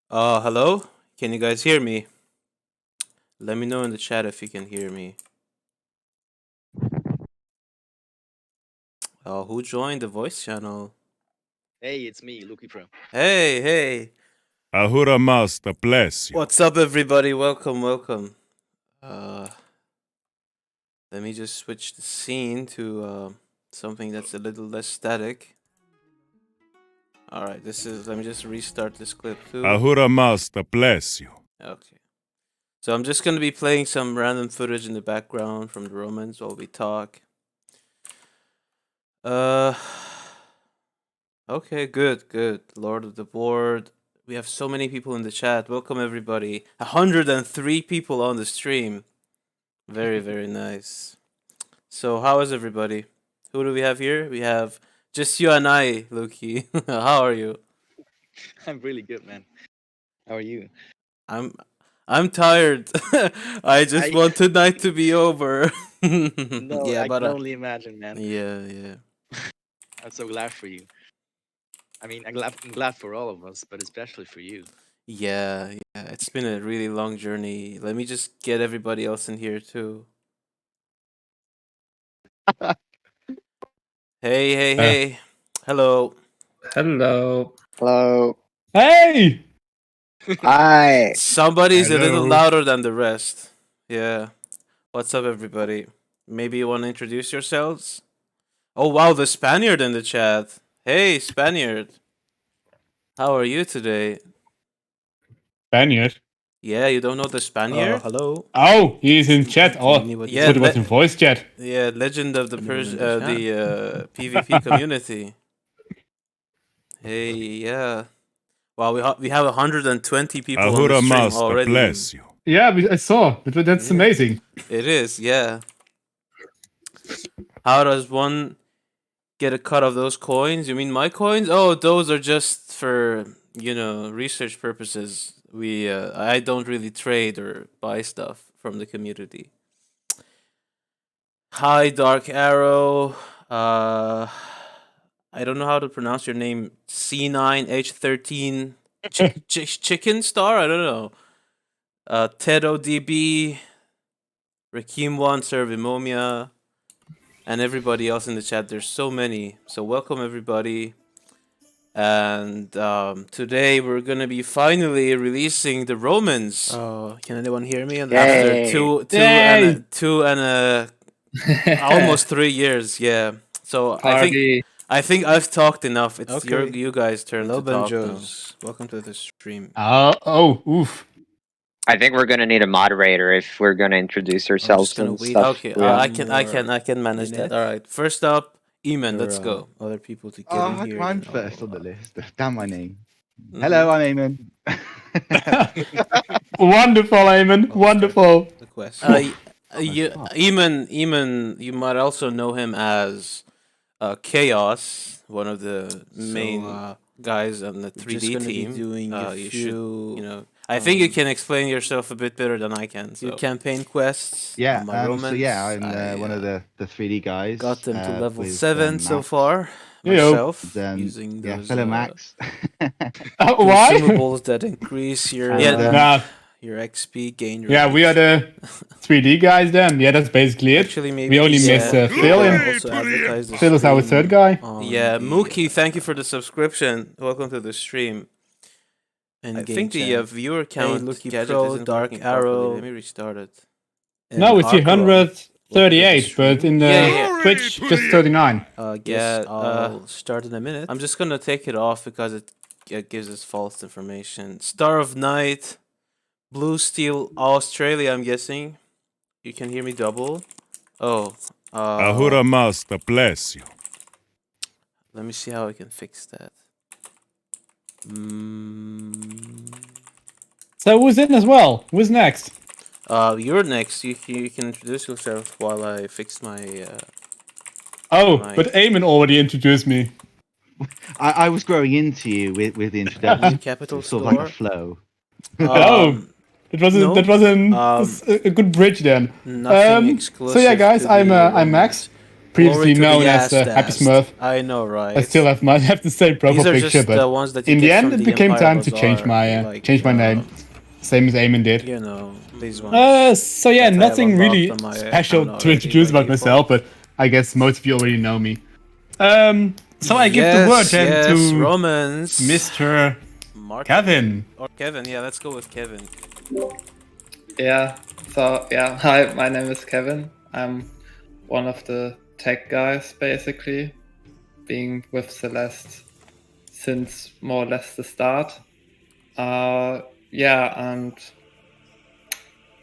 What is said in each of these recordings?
Hello? Can you guys hear me? Let me know in the chat if you can hear me. Who joined the voice channel? Hey, it's me, Equilifer. Hey. Ahura Master bless you. What's up, everybody? Welcome. Let me just switch the scene to something that's a little less static. Alright, let me just restart this clip too. Ahura Master bless you. Okay. So I'm just gonna be playing some random footage in the background from the Romans while we talk. Okay, good. Lord of the Board. We have so many people in the chat. Welcome everybody. 103 people on the stream. Very nice. So how is everybody? Who do we have here? We have just you and I, Loki. How are you? I'm really good, man. How are you? I'm tired. I just want tonight to be over. No, yeah, I but can only imagine, man. yeah. I'm so glad for you. I mean, I'm glad for all of us, but especially for you. Yeah. It's been a really long journey. Let me just get everybody else in here too. Hey. Hello. Hello. Hey! Hi. Somebody's a little Hello. louder than the rest. Yeah. What's up, everybody? Maybe you want to introduce yourselves? Oh, wow, the Spaniard in the chat. Hey, Spaniard. How are you today? Spaniard. Yeah, you don't know the Spaniard? Hello. Oh, he's in chat. Oh, Yeah, I thought it was in voice chat. Yeah, legend of the Anyone in the PvP community. Hey, yeah. Wow, we have 120 people on the Ahura stream Master already. bless you. Yeah, I saw. That's amazing. It is, yeah. How does one get a cut of those coins? You mean my coins? Oh, those are just for, research purposes. I don't really trade or buy stuff from the community. Hi, Dark Arrow. I don't know how to pronounce your name. C9H13 Chicken Star? I don't know. Tedo DB, Rakim1, Servimomia, and everybody else in the chat. There's so many. So welcome everybody. And today we're gonna be finally releasing the Romans. Can anyone hear me? After two and almost 3 years, yeah. So Party. I think I've talked enough. It's Okay. you guys' turn Hello, to talk now. Benjos. Welcome to the stream. Oof. I think we're gonna need a moderator if we're gonna introduce ourselves gonna and wait. stuff. Okay, Yeah. I can manage that. All right. First up, Eamon. Let's go. Other people to get Oh, in how here. come I'm then first on the I'll, list? Damn my name. Mhm. Hello, I'm Eamon. Wonderful, Eamon. I'll Wonderful. start the quest. Eamon, you might also know him as Chaos, one of the main guys on the 3D gonna be team. doing a You few, should, I think you can explain yourself a bit better than I can. few So. campaign quests. Yeah, on my Romans. so yeah, I'm I, one of the 3D guys. got them to level with, 7 so Max. far Yo. myself. using Yeah, those fellow Max. Why? consumables that increase your your XP gain. Yeah, we are the 3D guys then. Yeah, that's basically it. Actually, maybe we only miss Phil in. also advertise the Phil is our stream third guy. Yeah, Mookie, thank you for the subscription. Welcome to the stream. I think the viewer count Lucky gadget Pro, isn't Dark working properly. Arrow. Let me restart it. No, it's 138, but in the Yeah. Twitch, just 39. I'll start in a minute. I'm just gonna take it off because it gives us false information. Star of Night, Blue Steel, Australia. I'm guessing. You can hear me double. Oh. Ahura Master bless you. Let me see how I can fix that. So who's in as well? Who's next? You're next. You can introduce yourself while I fix my. But Eamon already introduced me. I was growing into you with the introduction. Capital sort score. of like a flow. That was a good bridge then. Nothing exclusive. So yeah, guys, I'm Max, previously Glory to known the as Happy Ass-Dast. Smurf. I know, right? I still have the same profile These are picture, just but the ones that you in the get end, from it the became Empire time to change Bazaar, my name, same as Eamon did. You know, these ones. So yeah, that I have nothing unlocked really on my special account to already introduce by about default. myself, but I guess most of you already know me. So I give the word then to Romans. Mr. Martin. Kevin. Or Kevin, yeah, let's go with Kevin. Yeah, so yeah, hi, my name is Kevin. I'm one of the tech guys, basically, being with Celeste since more or less the start. Yeah, and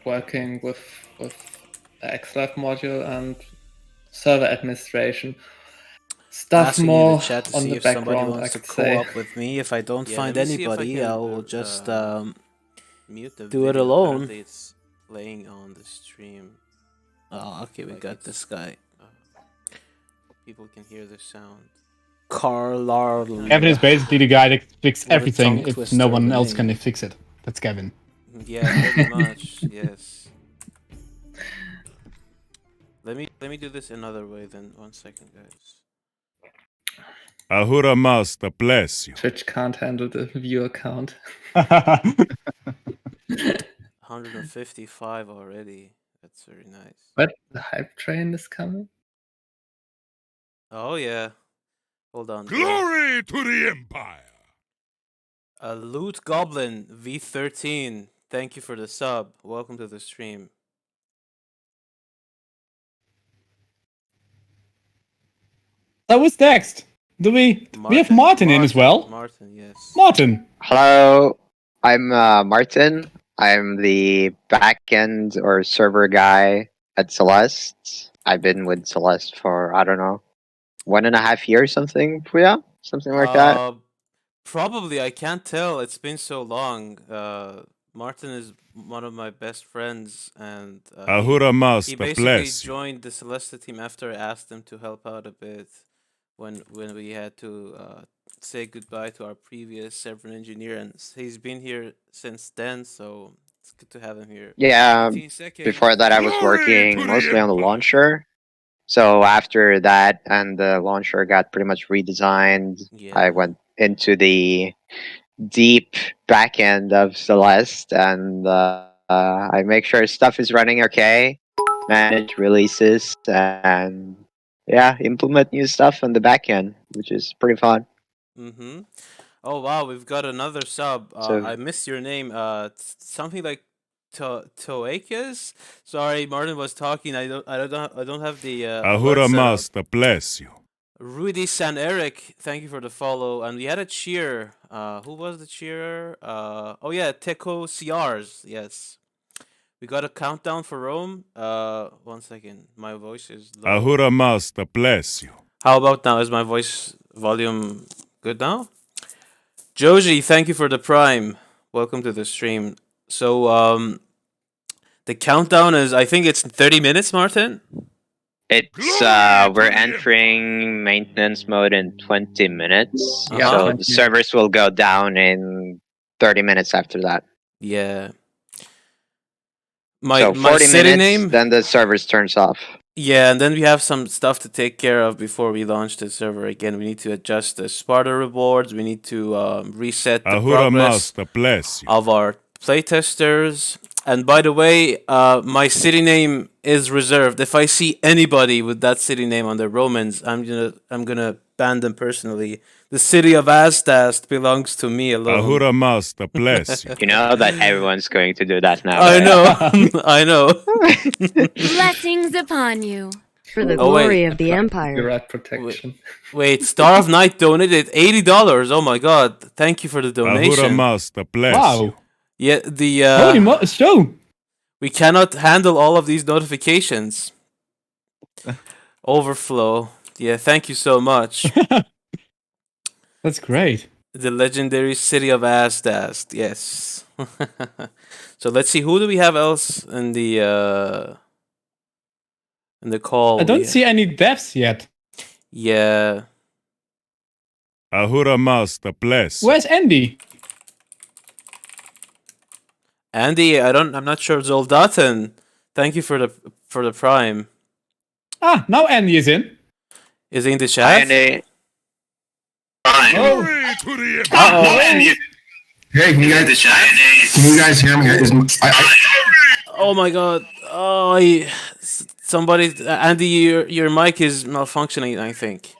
working with the Xlife module and server administration. Stuff Asking more in the chat to on see the if somebody background, I wants to could say. co-op with me. If I don't Yeah, find let me see if I anybody, can, I will just mute the do it video. alone. Apparently it's playing on the stream. Oh, okay, we Like got it's- this guy. People can hear the sound. Carl Kevin is basically the guy that fixes What a everything tongue if twister no of one a else name. can fix it. That's Kevin. Yeah, pretty much. Yes. Let me do this another way then. 1 second, guys. Ahura Master bless you. Twitch can't handle the viewer count. 155 already. That's very nice. But the hype train is coming. Oh yeah. Hold on. bro. Glory to the Empire. A Loot Goblin V13. Thank you for the sub. Welcome to the stream. So who's next? We have Martin in as well. Martin, yes. Martin. Hello, I'm Martin. I'm the backend or server guy at Celeste. I've been with Celeste for, I don't know, 1.5 years, something. Yeah, something like that. Probably, I can't tell. It's been so long. Martin is one of my best friends, and Ahura he Master basically bless you. joined the Celeste team after I asked him to help out a bit when we had to say goodbye to our previous server engineer, and he's been here since then. So it's good to have him here. Yeah, 15 seconds. before that I was Glory to working the mostly on the Empire. launcher. So after that and the launcher got pretty much redesigned, Yeah. I went into the deep back end of Celeste and I make sure stuff is running okay, manage releases, and yeah, implement new stuff on the back end, which is pretty fun. Mm-hmm. Oh wow, we've got another sub. So- I missed your name. Something like Toakis. Sorry, Martin was talking. I don't have the. Ahura alert set up. Master bless you. Rudy San Eric, thank you for the follow. And we had a cheer. Who was the cheerer? Oh yeah, Teco CRs. Yes. We got a countdown for Rome. 1 second. My voice is low. Ahura Master bless you. How about now? Is my voice volume good now? Joji, thank you for the prime. Welcome to the stream. So the countdown is, I think it's 30 minutes, Martin. It's Glory we're to the entering maintenance mode in 20 minutes. Yeah, So 20 the servers will go down in 30 minutes after that. Yeah. So My 40 city minutes, name. then the servers turns off. Yeah, and then we have some stuff to take care of before we launch the server again. We need to adjust the Sparta rewards. We need to reset the Ahura progress Master bless you. of our playtesters. And by the way, my city name is reserved. If I see anybody with that city name on the Romans, I'm gonna ban them personally. The city of Astast belongs to me alone. Ahura Master bless you. You know that everyone's going to do that now. I right? know, I know. Blessings upon you. For the Oh, wait. glory of the Empire. Copyright protection. Wait, Star of Night donated $80. Oh my god! Thank you for the Ahura donation. Master bless you. Wow. Yeah, the Holy show. we cannot handle all of these notifications. Overflow. Yeah, thank you so much. That's great. The legendary city of Astast. Yes. So let's see, who do we have else in the call? I don't We- see any deaths yet. Yeah. Ahura Master bless you. Where's Andy? Andy, I'm not sure. Zoldaten, thank you for the prime. Ah, now Andy is in. Is he in the chat? Andy. Glory to the Empire. Uh-oh. Hey, can you guys hear me? Oh my god. Oh, somebody, Andy, your mic is malfunctioning, I think.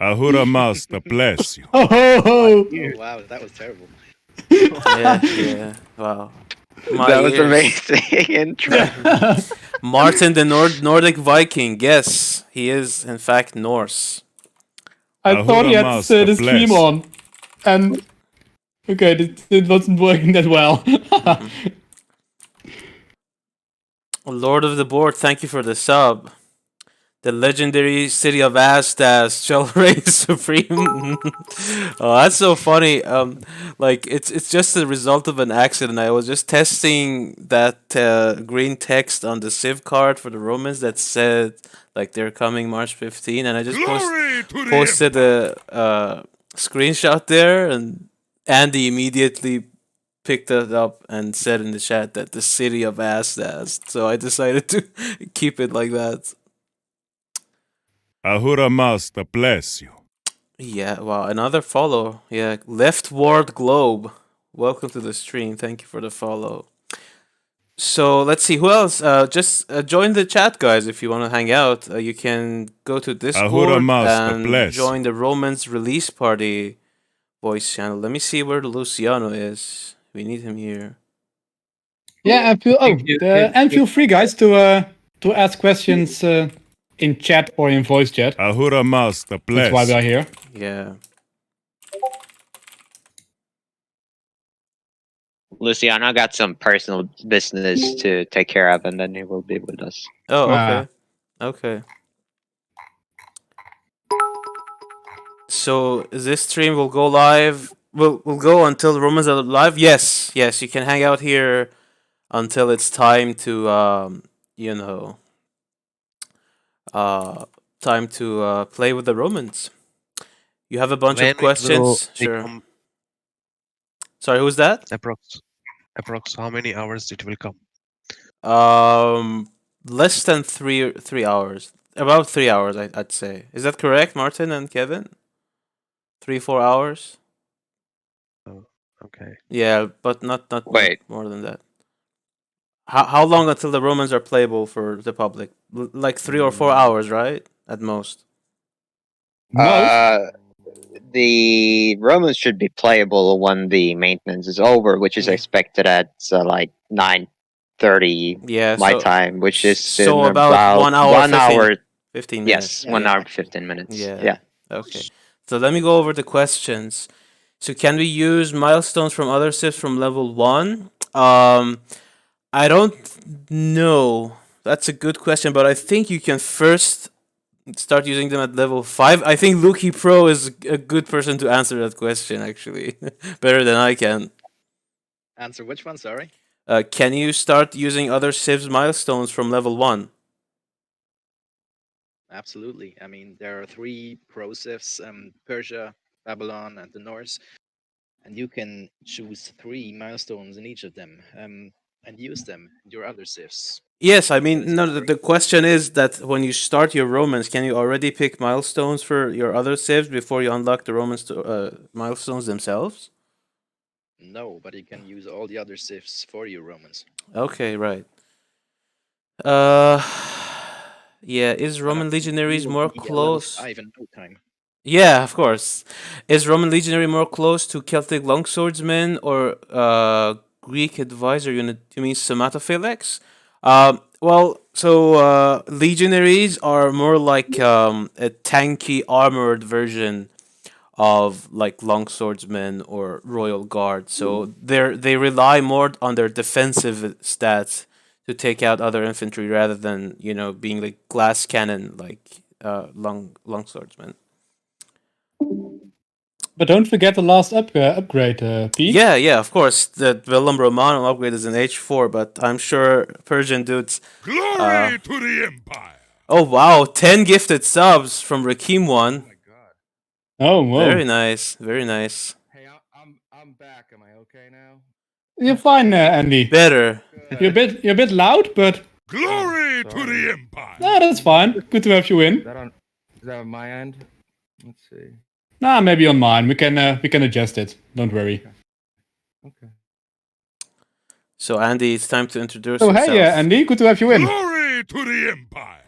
Ahura Master bless you. Oh, ho, ho. Oh wow, that was terrible. Yeah. Wow. That was amazing intro. Martin, the Nordic Viking. Yes, he is in fact Norse. I thought he had the stream on, and okay, it wasn't working that well. Lord of the Board, thank you for the sub. The legendary city of Astas shall reign supreme. Oh, that's so funny. Like it's just a result of an accident. I was just testing that green text on the Civ card for the Romans that said like they're coming March 15, and I just posted a screenshot there, and Andy immediately picked it up and said in the chat that the city of Astas. So I decided to keep it like that. Ahura Master bless you. Yeah, wow, another follow. Yeah, Leftward Globe. Welcome to the stream. Thank you for the follow. So let's see who else. Just join the chat, guys. If you want to hang out, you can go to Discord and join the Romans release party voice channel. Let me see where Luciano is. We need him here. Yeah, and feel free, guys, to ask questions in chat or in voice chat. Ahura Master bless. That's why we are here. Yeah. Luciano got some personal business to take care of, and then he will be with us. Oh, okay. Okay. So this stream will go live. Will go until the Romans are live. Yes, you can hang out here until it's time to time to play with the Romans. You have a bunch of questions. Sure. Sorry, who's that? Approx. How many hours it will come? Less than 3 hours. About 3 hours, I'd say. Is that correct, Martin and Kevin? 3-4 hours. Oh, okay. Yeah, but not Wait. more than that. How long until the Romans are playable for the public? Like 3 or 4 hours, right? At most. The Romans should be playable when the maintenance is over, which is expected at like 9:30 my time, which is in about 1 hour, 1 hour, 15 minutes. Yes, 1 hour 15 minutes. Yeah. Okay. So let me go over the questions. So can we use milestones from other civs from level 1? I don't know. That's a good question, but I think you can first start using them at level 5. I think Luki Pro is a good person to answer that question, actually. Better than I can. Answer which one, sorry? Can you start using other civs milestones from level 1? Absolutely. I mean, there are 3 pro civs, Persia, Babylon, and the Norse. And you can choose 3 milestones in each of them and use them in your other civs. Yes, I mean, no. The question is that when you start your Romans, can you already pick milestones for your other civs before you unlock the Romans milestones themselves? No, but you can use all the other civs for your Romans. Okay, right. Yeah, is Roman legionaries more close? I even no time. Yeah, of course. Is Roman legionary more close to Celtic longswordsmen or Greek advisor unit? You mean Somatophylex? Well, so legionaries are more like a tanky armored version of like longswordsmen or royal guard. So they rely more on their defensive stats to take out other infantry rather than being like glass cannon like longswordsmen. But don't forget the last upgrade, P. Yeah, of course. The Vellum Romanum upgrade is an H4, but I'm sure Persian dudes... Glory to the Empire! Oh, wow. 10 gifted subs from Rakim 1. Oh my god. Oh, whoa. Very nice. Very nice. Hey, I'm back. Am I okay now? You're fine, Andy. Better. You're a bit loud, but... Glory to the Empire! No, that's fine. Good to have you in. Is that on my end? Let's see. Nah, maybe on mine. We can adjust it. Don't worry. Okay. So Andy, it's time to introduce Oh, yourself. hey, Andy. Good to have you in. Glory to the Empire!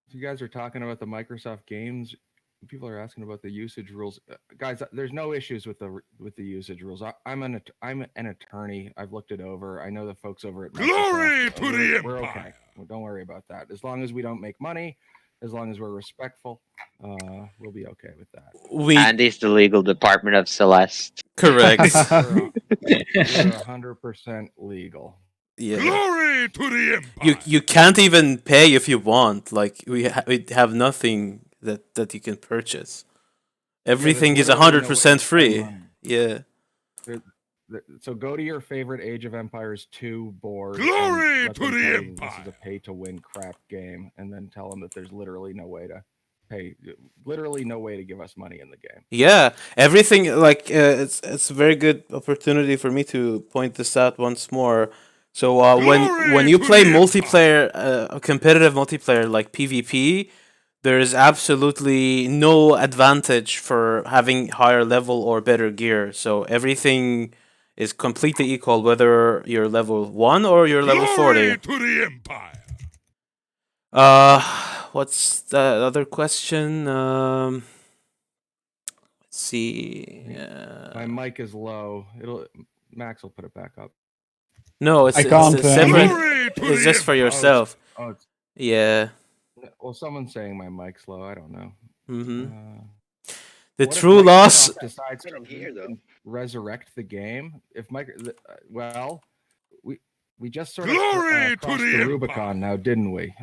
You guys are talking about the Microsoft games. People are asking about the usage rules. Guys, there's no issues with the usage rules. I'm an attorney. I've looked it over. I know the folks over at Microsoft. Glory to the We're Empire! okay. Well, don't worry about that. As long as we don't make money, as long as we're respectful, we'll be okay with that. Andy's the legal department of Celeste. Correct. We're 100% legal. Yeah. Glory to the Empire! You can't even pay if you want. Like we have nothing that you can purchase. Everything is 100% free. Yeah. So go to your favorite Age of Empires 2 board. Glory to the Empire! This is a pay-to-win crap game, and then tell them that there's literally no way to pay. Literally no way to give us money in the game. Yeah, everything like it's a very good opportunity for me to point this out once more. So when you play multiplayer, competitive multiplayer like PvP, there is absolutely no advantage for having higher level or better gear. So everything is completely equal, whether you're level 1 or you're level 40. Glory to the Empire! What's the other question? Let's see. My mic is low. Max will put it back up. No, it's separate. It's just for yourself. Yeah. Well, someone's saying my mic's low. I don't know. The true loss. Decides to resurrect the game. If we just sort of crossed the Rubicon now, didn't we?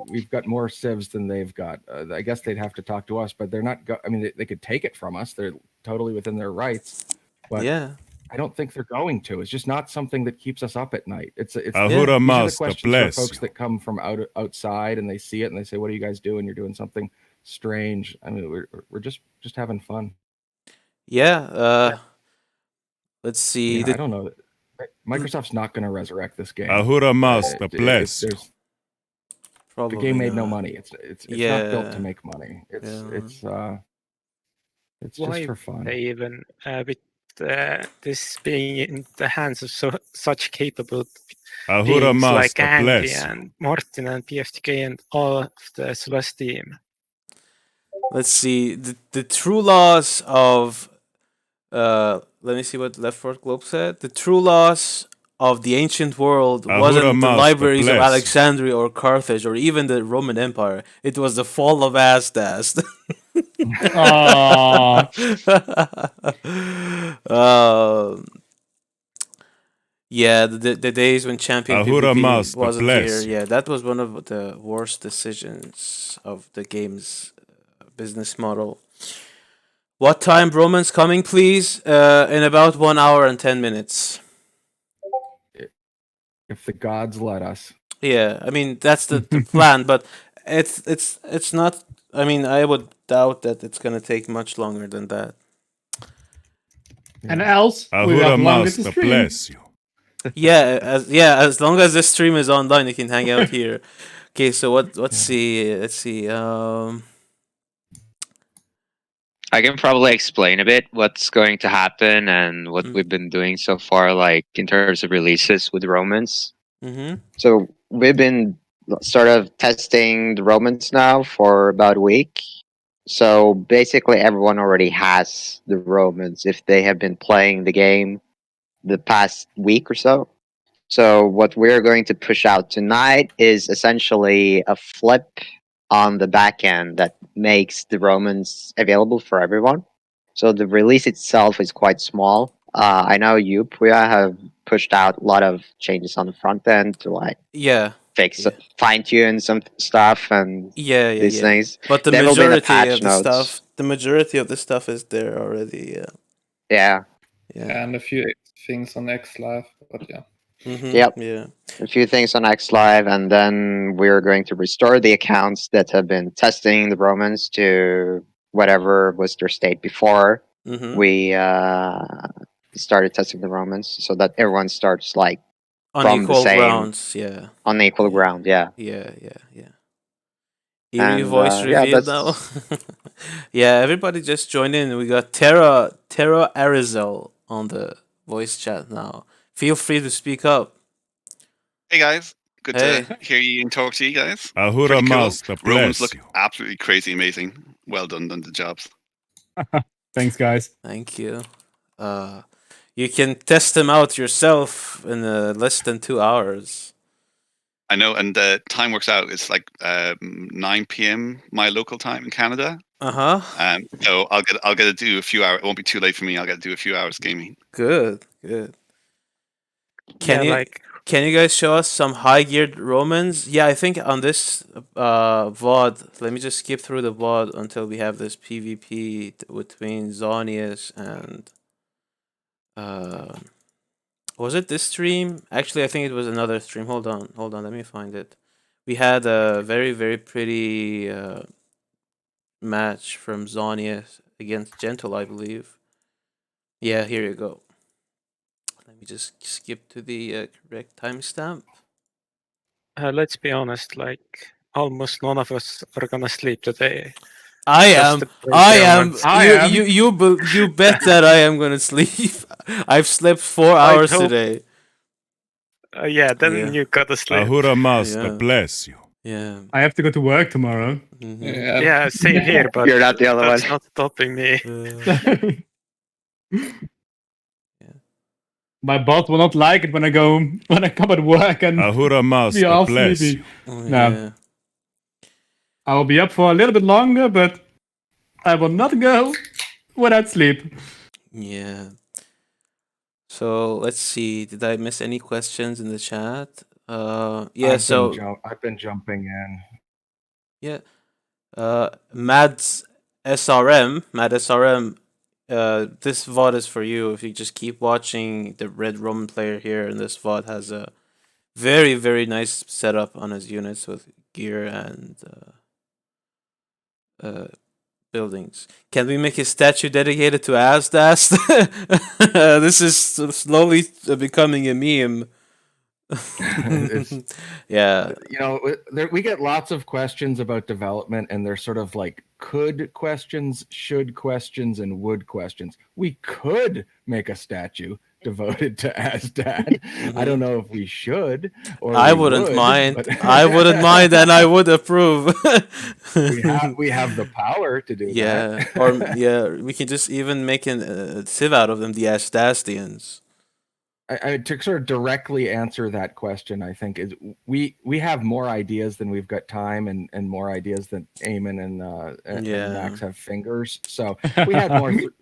We've got more civs than they've got. I guess they'd have to talk to us, but they're not. I mean, they could take it from us. They're totally within their rights. But yeah, I don't think they're going to. It's just not something that keeps us up at night. It's Ahura these Master are the questions for bless folks you. that come from outside and they see it and they say, "What are you guys doing? You're doing something strange." I mean, we're just having fun. Yeah. Let's see. I don't know. Microsoft's not going to resurrect this game. Ahura Master bless you. The game made no money. It's not built to make money. It's just for fun. They even with this being in the hands of such capable Ahura beings like Master Andy bless you. and Martin and PFTK and all of the Celeste team. Let's see. The true loss of let me see what Left Fork Globe said. The true loss of the ancient world wasn't the libraries of Alexandria or Carthage or even the Roman Empire. It was the fall of Asdast. Yeah, the days when champion PvP wasn't here. Yeah, that was one of the worst decisions of the game's business model. What time Romans coming, please? In about 1 hour and 10 minutes. If the gods let us. Yeah, I mean that's the plan, but it's not. I mean, I would doubt that it's gonna take much longer than that. And else, we have longer to stream. Bless you. As long as this stream is online, you can hang out here. Okay, so let's see. I can probably explain a bit what's going to happen and what we've been doing so far, like in terms of releases with Romans. So we've been sort of testing the Romans now for about a week. So basically everyone already has the Romans if they have been playing the game the past week or so. So what we're going to push out tonight is essentially a flip on the back end that makes the Romans available for everyone. So the release itself is quite small. I know you, Puya, have pushed out a lot of changes on the front end to fix, fine-tune some stuff and these things. But the majority of the stuff, is there already. Yeah. And a few things on X Live, but yeah. A few things on X Live, and then we're going to restore the accounts that have been testing the Romans to whatever was their state before we started testing the Romans, so that everyone starts from the Unequal same grounds, yeah. unequal ground. Yeah. Yeah. Eerie And voice yeah, revealed now. Yeah, everybody just join in. We got Terra Arizel on the voice chat now. Feel free to speak up. Hey guys, good Hey. to hear you and talk to you guys. Ahura Pretty cool. Master, Romans bless look you. absolutely crazy amazing. Well done the jobs. Thanks, guys. Thank you. You can test them out yourself in less than 2 hours. I know, and the time works out. It's like 9 p.m. my local time in Canada. So I'll get to do a few hours. It won't be too late for me. I'll get to do a few hours gaming. Good. Can Yeah, Can you guys show us some high geared Romans? Yeah, I think on this VOD, let me just skip through the VOD until we have this PvP between Zonius and was it this stream? Actually, I think it was another stream. Hold on, let me find it. We had a very, very pretty match from Zonius against Gentle, I believe. Yeah, here you go. Let me just skip to the correct timestamp. Let's be honest, like almost none of us are gonna sleep today. I Just am. to break Romans. You bet that I am gonna sleep. I've slept 4 I hours hope- today. Yeah, then you gotta sleep. Ahura Master, Yeah. bless you. Yeah. I have to go to work tomorrow. Yeah, same here, but You're not the only that's one. not stopping me. My boss will not like it when I come at work and Ahura be Master, all bless sleepy. you. No. I will be up for a little bit longer, but I will not go without sleep. Yeah. So let's see. Did I miss any questions in the chat? Yeah. I've been jumping in. Yeah. Mads SRM. This VOD is for you. If you just keep watching, the Red Roman player here in this VOD has a very, very nice setup on his units with gear and buildings. Can we make a statue dedicated to Asdas? This is slowly becoming a meme. Yeah. You know, we get lots of questions about development, and they're sort of like could questions, should questions, and would questions. We could make a statue devoted to Asdad. I don't know if we should or I we wouldn't would, mind. but- I wouldn't mind, and I would approve. we have the power to do that. Or we can just even make a civ out of them, the Asdastians. I to sort of directly answer that question, I think is we have more ideas than we've got time, and more ideas than Eamon and Max have fingers. So if we had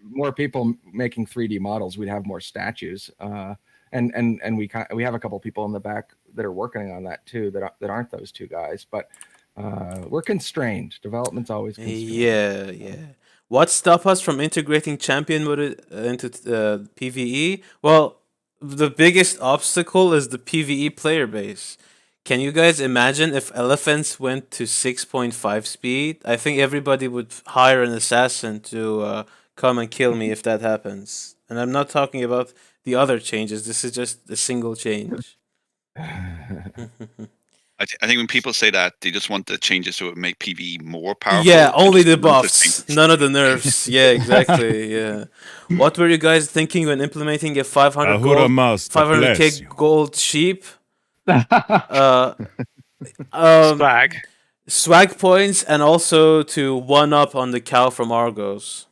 more people making 3D models, we'd have more statues. And we have a couple people in the back that are working on that too that aren't those two guys, but we're constrained. Development's always constrained. Yeah. What stopped us from integrating champion mode into PvE? Well, the biggest obstacle is the PvE player base. Can you guys imagine if elephants went to 6.5 speed? I think everybody would hire an assassin to come and kill me if that happens. And I'm not talking about the other changes. This is just a single change. I think when people say that, they just want the changes so it would make PvE more powerful. Yeah, only the Just none of buffs, things. none of the nerfs. Yeah, exactly. Yeah. What were you guys thinking when implementing a 500 Ahura gold, Master, bless 500k you. gold sheep? Swag points, and also to one up on the cow from Argos.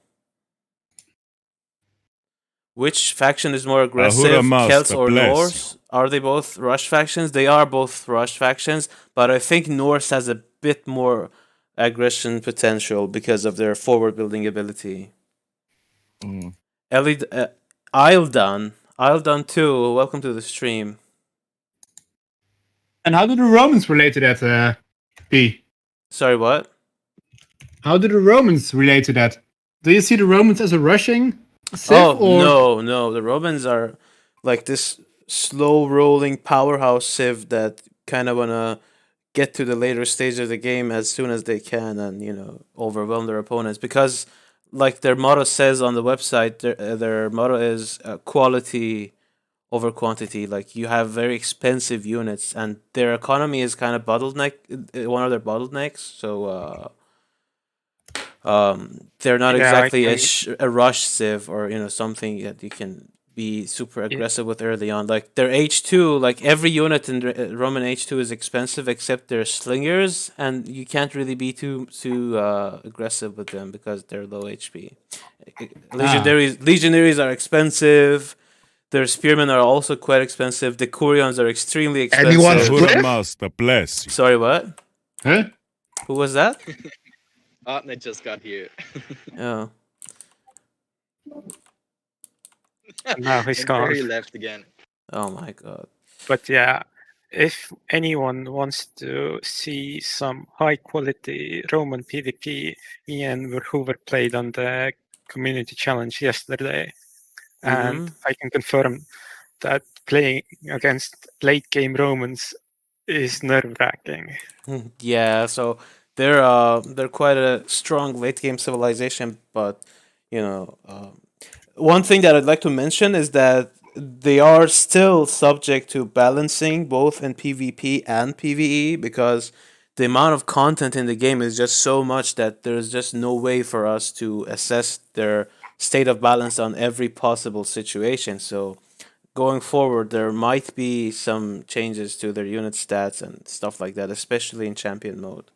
Which faction is more aggressive, Master, Celts or bless Norse? Are they both rush factions? They are both rush factions, but I think Norse has a bit more aggression potential because of their forward building ability. Isledon 2, welcome to the stream. And how do the Romans relate to that, P? Sorry, what? How do the Romans relate to that? Do you see the Romans as a rushing civ? No. The Romans are like this slow rolling powerhouse civ that kind of wanna get to the later stage of the game as soon as they can and overwhelm their opponents, because like their motto says on the website, their motto is quality over quantity. Like you have very expensive units, and their economy is kind of one of their bottlenecks. So they're not exactly a rush civ or something that you can be super aggressive with early on. Like their H2, like every unit in Roman H2 is expensive except their slingers, and you can't really be too aggressive with them because they're low HP. Legionaries are expensive. Their spearmen are also quite expensive. The Curions are extremely expensive. Ahura Master bless you. Sorry, what? Huh? Who was that? Artnet just got here. Yeah. Now he's gone. He left again. Oh my god. But yeah, if anyone wants to see some high quality Roman PvP, me and Verhoover played on the community challenge yesterday. And I can confirm that playing against late game Romans is nerve wracking. Yeah, so they're quite a strong late game civilization, but one thing that I'd like to mention is that they are still subject to balancing both in PvP and PvE because the amount of content in the game is just so much that there's just no way for us to assess their state of balance on every possible situation. So going forward, there might be some changes to their unit stats and stuff like that, especially in champion mode.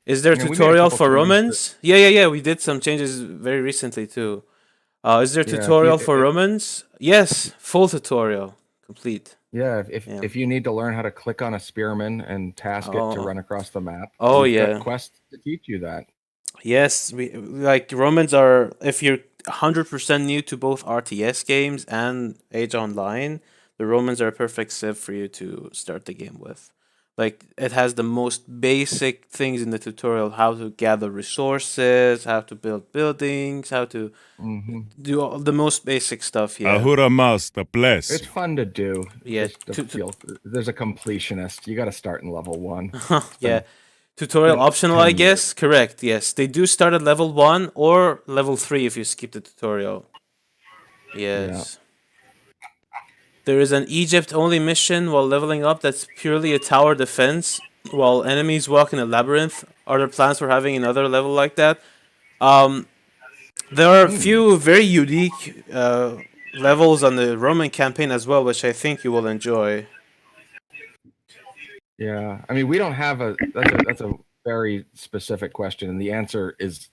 Is there a tutorial for Romans? Yeah. We did some changes very recently too. Is there a tutorial for Romans? Yes, full tutorial, complete. Yeah, if you need to learn how to click on a spearman and task it to run across the map, we've got quests to teach you that. Yes, we like Romans are. If you're 100% new to both RTS games and Age Online, the Romans are a perfect civ for you to start the game with. Like it has the most basic things in the tutorial: how to gather resources, how to build buildings, how to do all the most basic stuff. Yeah. Ahura Master bless. It's fun to do. Yeah. There's a completionist. You got to start in level 1. Yeah. Tutorial optional, I guess. Correct. Yes, they do start at level 1 or level 3 if you skip the tutorial. Yes. Yeah. There is an Egypt-only mission while leveling up that's purely a tower defense while enemies walk in a labyrinth. Are there plans for having another level like that? There are a few very unique levels on the Roman campaign as well, which I think you will enjoy. Yeah, I mean, we don't have that's a very specific question, and the answer is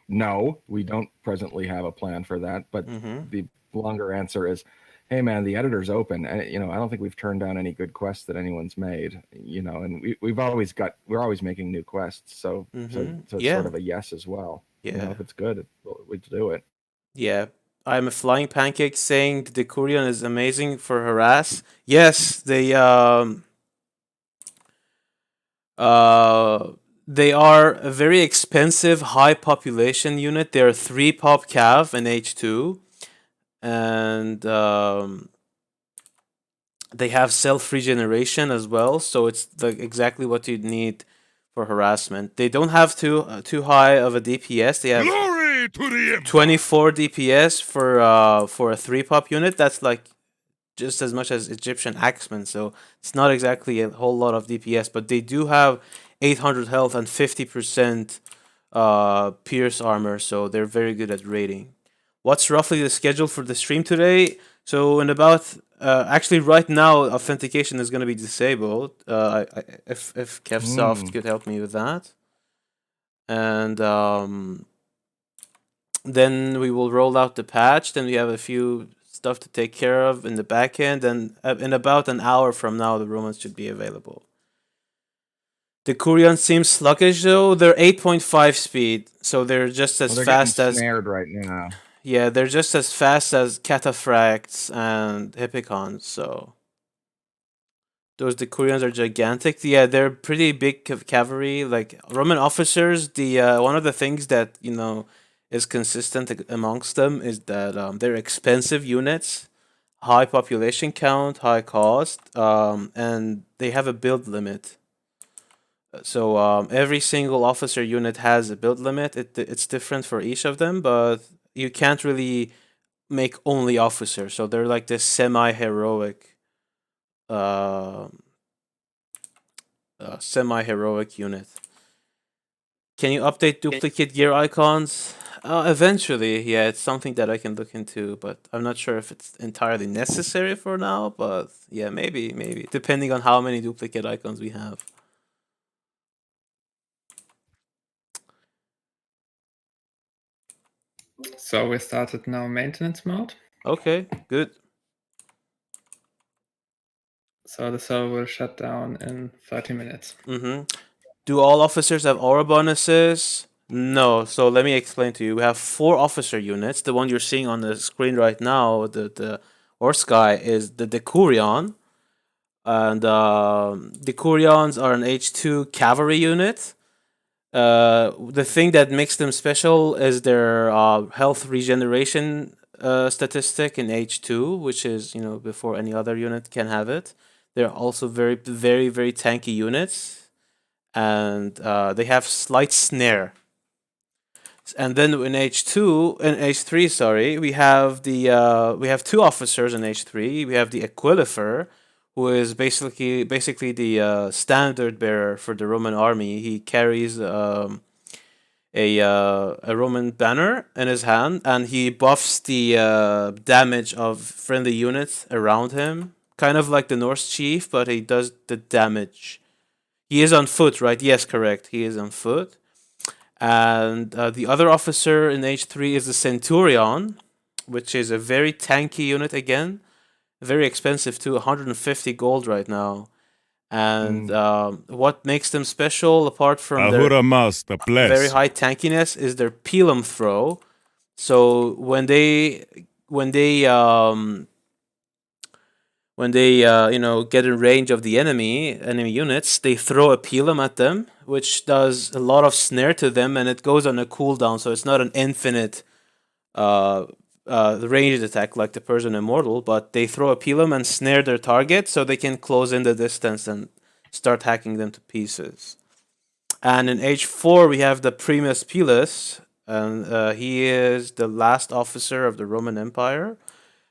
no. We don't presently have a plan for that, but the longer answer is, hey man, the editor's open, and I don't think we've turned down any good quests that anyone's made, and we're always making new quests, so it's sort of a yes as well. Yeah, if it's good, we do it. Yeah. I'm a flying pancake saying the Decurion is amazing for harass. Yes, they are a very expensive high population unit. They're 3 pop cav and H2. And they have self regeneration as well, so it's exactly what you'd need for harassment. They don't have too high of a DPS. They have Glory to the 24 DPS for a 3 pop unit. That's like just as much as Egyptian Axemen, so it's not exactly a whole lot of DPS, but they do have 800 health and 50% pierce armor, so they're very good at raiding. What's roughly the schedule for the stream today? So in about actually right now authentication is going to be disabled. If Kevsoft could help me with that, and then we will roll out the patch. Then we have a few stuff to take care of in the back end, and in about an hour from now the Romans should be available. The Curion seems sluggish though. They're 8.5 speed, so they're just as fast as snared right now. Yeah, they're just as fast as cataphracts and hippicons, so those Decurions are gigantic. Yeah, they're pretty big cavalry. Like Roman officers, the one of the things that is consistent amongst them is that they're expensive units, high population count, high cost, and they have a build limit. So every single officer unit has a build limit. It's different for each of them, but you can't really make only officers, so they're like this semi-heroic unit. Can you update duplicate gear icons? Eventually, yeah, it's something that I can look into, but I'm not sure if it's entirely necessary for now. But yeah, maybe depending on how many duplicate icons we have. So we started now maintenance mode. Okay, good. So the server will shut down in 30 minutes. Mm-hmm. Do all officers have aura bonuses? No. So let me explain to you. We have 4 officer units. The one you're seeing on the screen right now, the horse guy, is the Decurion. And Decurions are an H2 cavalry unit. The thing that makes them special is their health regeneration statistic in H2, which is, before any other unit can have it. They're also very, very, very tanky units. And they have slight snare. And then in H3, sorry, we have 2 officers in H3. We have the Equilifer, who is basically the standard bearer for the Roman army. He carries a Roman banner in his hand, and he buffs the damage of friendly units around him, kind of like the Norse chief, but he does the damage. He is on foot, right? Yes, correct. He is on foot. And the other officer in H3 is the Centurion, which is a very tanky unit again. Very expensive too, 150 gold right now. And what makes them special, apart from their very high tankiness, is their pilum throw. So when they get in range of the enemy units, they throw a pilum at them, which does a lot of snare to them, and it goes on a cooldown, so it's not an infinite ranged attack like the Persian Immortal, but they throw a pilum and snare their target so they can close in the distance and start hacking them to pieces. And in H4 we have the Primus Pilus, and he is the last officer of the Roman Empire.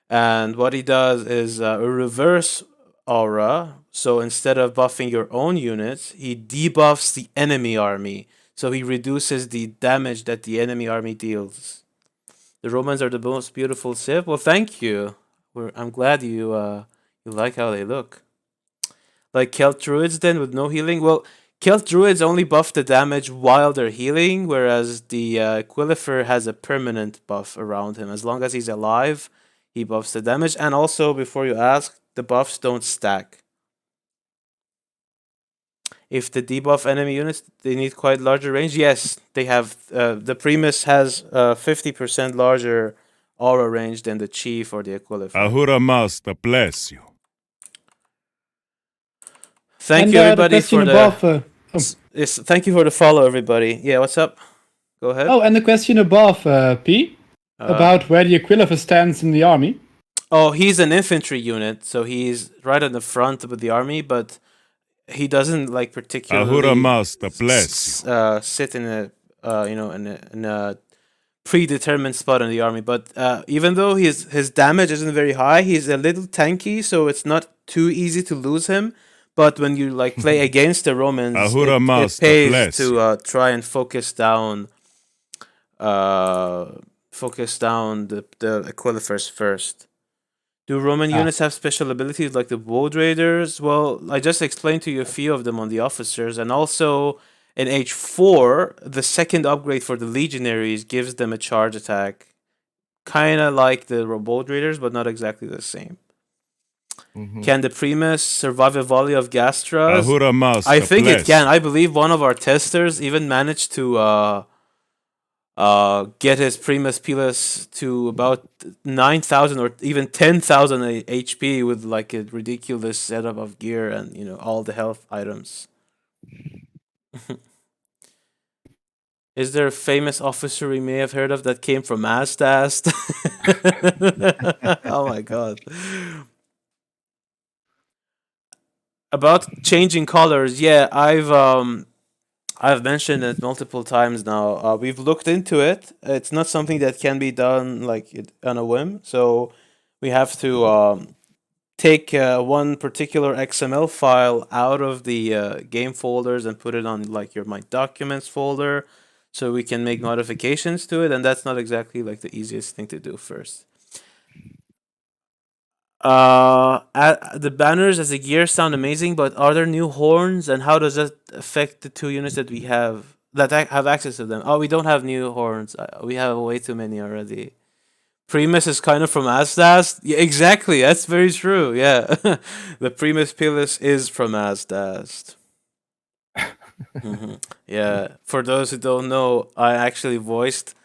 And what he does is a reverse aura. So instead of buffing your own units, he debuffs the enemy army. So he reduces the damage that the enemy army deals. The Romans are the most beautiful civ. Well, thank you. I'm glad you like how they look. Like Celt Druids then with no healing? Well, Celt Druids only buff the damage while they're healing, whereas the Equilifer has a permanent buff around him. As long as he's alive, he buffs the damage. And also, before you ask, the buffs don't stack. If the debuff enemy units, they need quite larger range. Yes, they have. The Primus has 50% larger aura range than the Chief or the Equilifer. Ahura Master bless you. Thank you, everybody, for the. Thank you for the follow, everybody. Yeah, what's up? Go ahead. Oh, and the question above, P, about where the Equilifer stands in the army. Oh, he's an infantry unit, so he's right at the front of the army, but he doesn't like particularly Ahura Master bless you. Sit in a predetermined spot in the army. But even though his damage isn't very high, he's a little tanky, so it's not too easy to lose him. But when you play against the Romans, it pays to try and focus down the Equilifers first. Do Roman units have special abilities like the Woad Raiders? Well, I just explained to you a few of them on the officers, and also in H4, the second upgrade for the Legionaries gives them a charge attack, kind of like the Woad Raiders, but not exactly the same. Can the Primus survive a volley of Gastras? I think it can. I believe one of our testers even managed to get his Primus Pilus to about 9,000 or even 10,000 HP with like a ridiculous setup of gear and all the health items. Is there a famous officer we may have heard of that came from Astast? Oh my god. About changing colors, yeah, I've I've mentioned it multiple times now. We've looked into it. It's not something that can be done on a whim. So we have to take one particular XML file out of the game folders and put it on like your My Documents folder, so we can make modifications to it. And that's not exactly like the easiest thing to do first. The banners as a gear sound amazing, but are there new horns, and how does that affect the 2 units that we have that have access to them? Oh, we don't have new horns. We have way too many already. Primus is kind of from Asdas. Yeah, exactly. That's very true. Yeah, the Primus Pilus is from Asdas. Yeah. For those who don't know, I actually voiced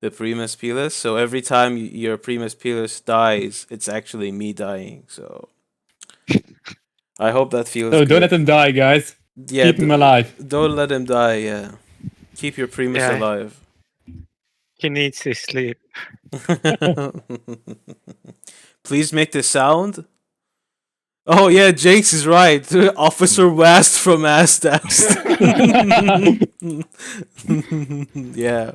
the Primus Pilus. So every time your Primus Pilus dies, it's actually me dying. So I hope that feels. So don't let him die, guys. Yeah, keep him alive. Don't let him die. Yeah, keep your Primus alive. He needs his sleep. Please make the sound. Oh yeah, Jakes is right. Officer West from Astas. Yeah.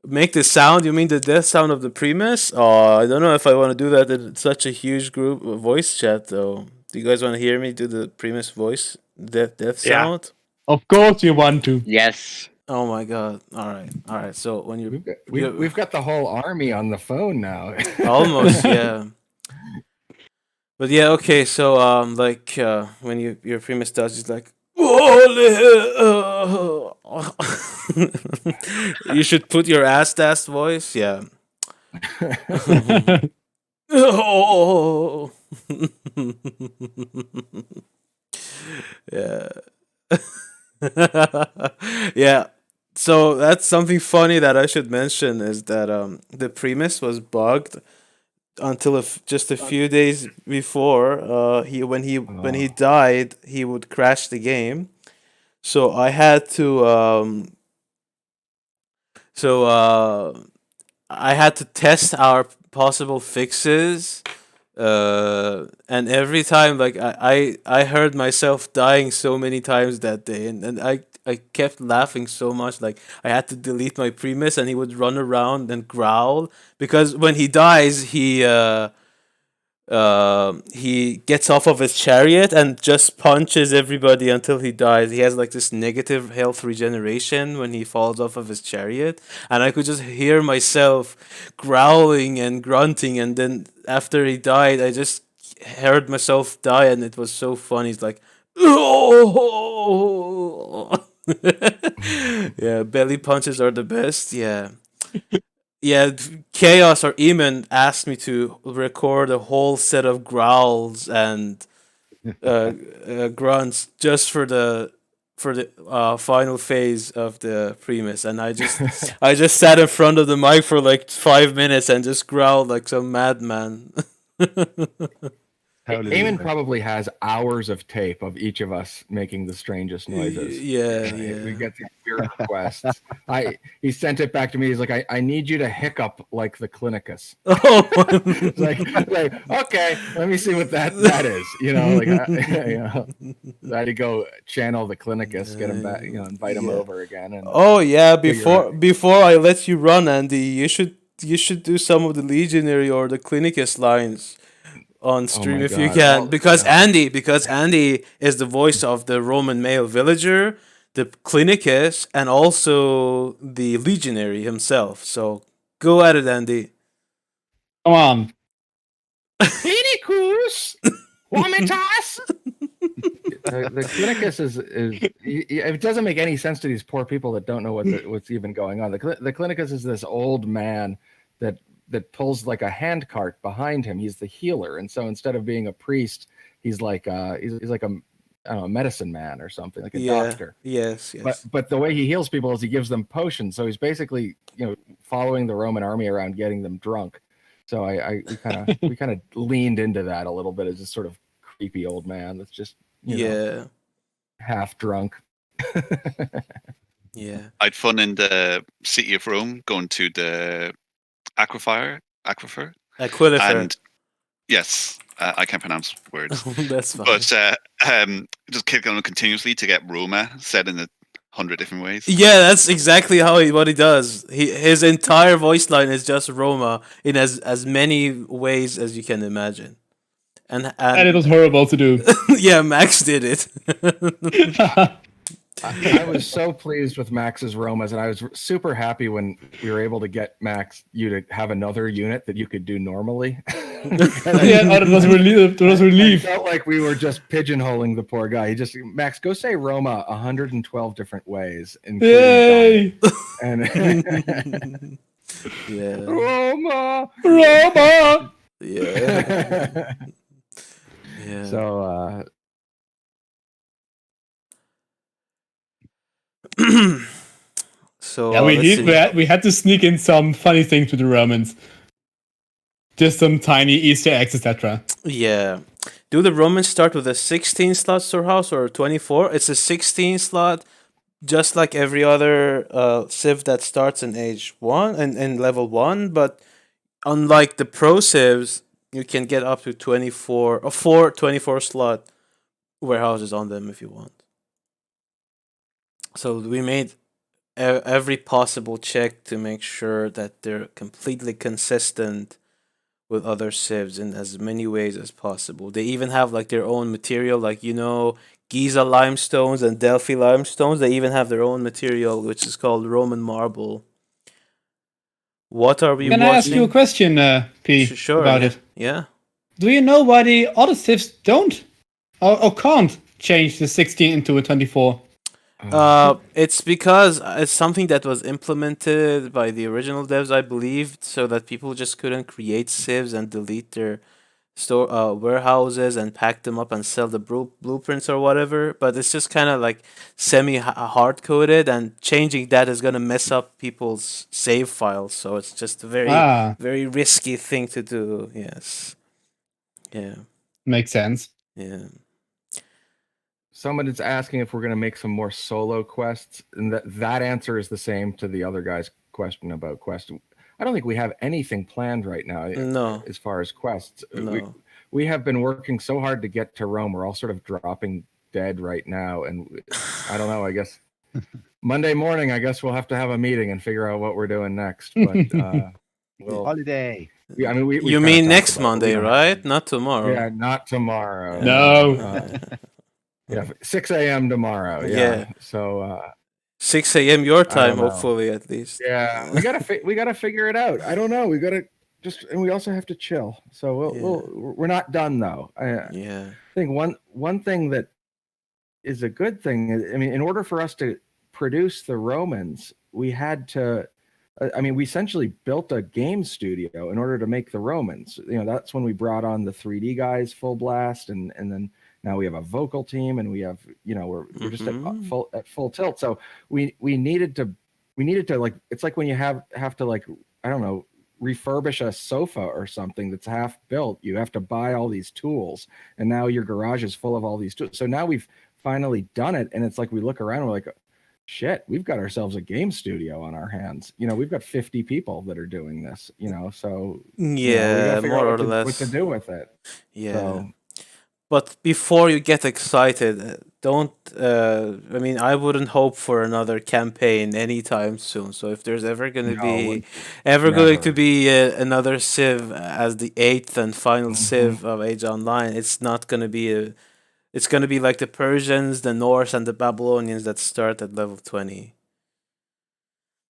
Make the sound? You mean the death sound of the Primus? Oh, I don't know if I want to do that in such a huge group voice chat though. Do you guys want to hear me do the Primus voice death sound? Of course you want to. Yes. Oh my god. All right. So when we've got the whole army on the phone now. Almost, yeah. But yeah, okay. So when your Primus does, it's like, you should put your ass voice. Yeah. Oh. Yeah. Yeah. So that's something funny that I should mention is that the Primus was bugged until just a few days before. When he died, he would crash the game. So I had to I had to test our possible fixes, and every time like I heard myself dying so many times that day, and I kept laughing so much, like I had to delete my Primus and he would run around and growl, because when he dies he gets off of his chariot and just punches everybody until he dies. He has like this negative health regeneration when he falls off of his chariot, and I could just hear myself growling and grunting, and then after he died I just heard myself die, and it was so funny. It's like, oh. Yeah, belly punches are the best. Yeah. Yeah, Chaos or Eamon asked me to record a whole set of growls and grunts just for the final phase of the Primus, and I just sat in front of the mic for like 5 minutes and just growled like some madman. Eamon probably has hours of tape of each of us making the strangest noises. Yeah. We get the weird requests. He sent it back to me. He's like, I need you to hiccup like the Clinicus. Oh, like, okay, let me see what that is. You know, like I had to go channel the Clinicus, get him back, invite him over again. And before I let you run, Andy, you should do some of the Legionary or the Clinicus lines on stream if you can, because Andy is the voice of the Roman male villager, the Clinicus, and also the Legionary himself. So go at it, Andy. Come on. Clinicus, Womitas. The Clinicus is it doesn't make any sense to these poor people that don't know what's even going on. The Clinicus is this old man that pulls like a hand cart behind him. He's the healer, and so instead of being a priest, he's like he's like a medicine man or something, like a doctor. Yes. But the way he heals people is he gives them potions. So he's basically following the Roman army around, getting them drunk. So we kind of leaned into that a little bit as this sort of creepy old man that's just half drunk. Yeah, I had fun in the city of Rome going to the Equilifer. And yes, I can't pronounce words. That's fine. But just kept going continuously to get Roma set in the 100 different ways. Yeah, that's exactly what he does. His entire voice line is just Roma in as many ways as you can imagine. And it was horrible to do. Yeah, Max did it. I was so pleased with Max's Romas, and I was super happy when we were able to get Max you to have another unit that you could do normally. It was relief. I felt like we were just pigeonholing the poor guy. Max, go say Roma 112 different ways, Yay! And yeah, Roma. Yeah. Yeah. So. So yeah, we had to sneak in some funny things with the Romans. Just some tiny Easter eggs, etc. Yeah. Do the Romans start with a 16 slot storehouse or a 24? It's a 16 slot, just like every other civ that starts in age 1 and in level 1, but unlike the pro civs, you can get up to 24 or 24 slot warehouses on them if you want. So we made every possible check to make sure that they're completely consistent with other civs in as many ways as possible. They even have like their own material, like Giza limestones and Delphi limestones. They even have their own material, which is called Roman marble. What are we Can watching? I ask you a question, P, Sure, about yeah. it? Yeah. Do you know why the other civs don't or can't change the 16 into a 24? It's because it's something that was implemented by the original devs, I believe, so that people just couldn't create civs and delete their store warehouses and pack them up and sell the blueprints or whatever. But it's just kind of like semi hard coded, and changing that is gonna mess up people's save files. So it's just a very risky thing to do. Yes. Yeah. Makes sense. Yeah. Someone is asking if we're going to make some more solo quests, and that answer is the same to the other guy's question about quests. I don't think we have anything planned right now. No. As far as quests. No. We have been working so hard to get to Rome. We're all sort of dropping dead right now, and I don't know. I guess Monday morning, I guess we'll have to have a meeting and figure out what we're doing next. But holiday. Yeah, I mean, you mean next Monday, right? Not tomorrow. Yeah, not tomorrow. No. Yeah, 6 a.m. tomorrow. Yeah. So 6 a.m. your time, hopefully, at least. Yeah, we gotta figure it out. I don't know. We gotta and we also have to chill. So we're not done though. Yeah. I think one thing that is a good thing. I mean, in order for us to produce the Romans, we had to. I mean, we essentially built a game studio in order to make the Romans. That's when we brought on the 3D guys full blast, and then now we have a vocal team, and we have we're just at full tilt. So we needed to like, it's like when you have to, like, I don't know, refurbish a sofa or something that's half built. You have to buy all these tools, and now your garage is full of all these tools. So now we've finally done it, and it's like we look around and we're like, shit, we've got ourselves a game studio on our hands. We've got 50 people that are doing this, so we gotta figure more out or less what to do with it. Yeah. So, but before you get excited, don't. I mean, I wouldn't hope for another campaign anytime soon. So if there's ever going to be another Civ as the 8th and final Civ of Age Online, it's not going to be It's going to be like the Persians, the Norse, and the Babylonians that start at level 20.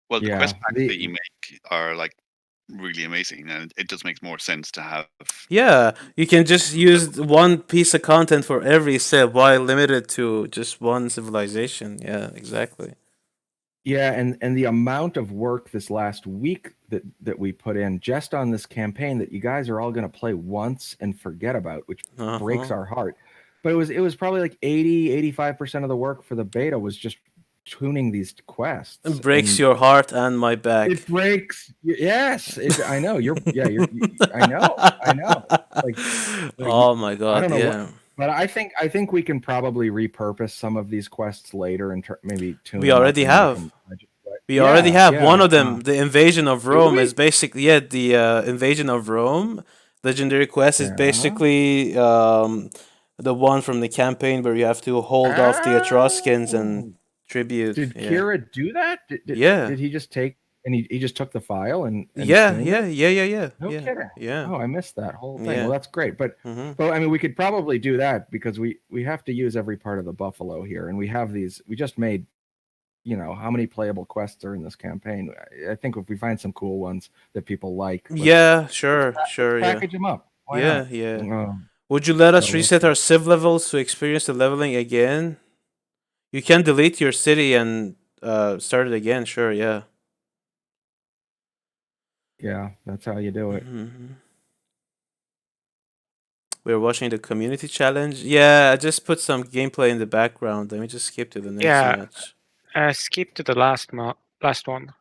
Well, the quest packs that you make are like really amazing, and it just makes more sense to have. Yeah, you can just use one piece of content for every civ while limited to just one civilization. Yeah, exactly. Yeah, and the amount of work this last week that we put in just on this campaign that you guys are all going to play once and forget about, which breaks our heart. But it was probably like 85% of the work for the beta was just tuning these quests. It breaks your heart and my back. It breaks. Yes, I know. I know. Like, oh my god! I don't know yeah. But I think we can probably repurpose some of these quests later and maybe tune. We already have. We already have one of them. The Invasion of Rome is basically the Invasion of Rome legendary quest is basically the one from the campaign where you have to hold off the Etruscans and tribute. Did yeah. Kira do that? Yeah. Did he just take and he just took the file and Yeah, tuned yeah, it? yeah. No yeah. kidding. Yeah. Oh, I missed that whole thing. Yeah. Well, that's great. But I mean, we could probably do that because we have to use every part of the buffalo here, and we have these. We just made, how many playable quests are in this campaign? I think if we find some cool ones that people like, sure, let's yeah. package them up. Why yeah, not? yeah. Would you let us so we'll reset see. our civ levels to experience the leveling again? You can delete your city and start it again. Sure, yeah. Yeah, that's how you do it. We're watching the community challenge. Yeah, I just put some gameplay in the background. Let me just skip to the next match. Skip to the last one.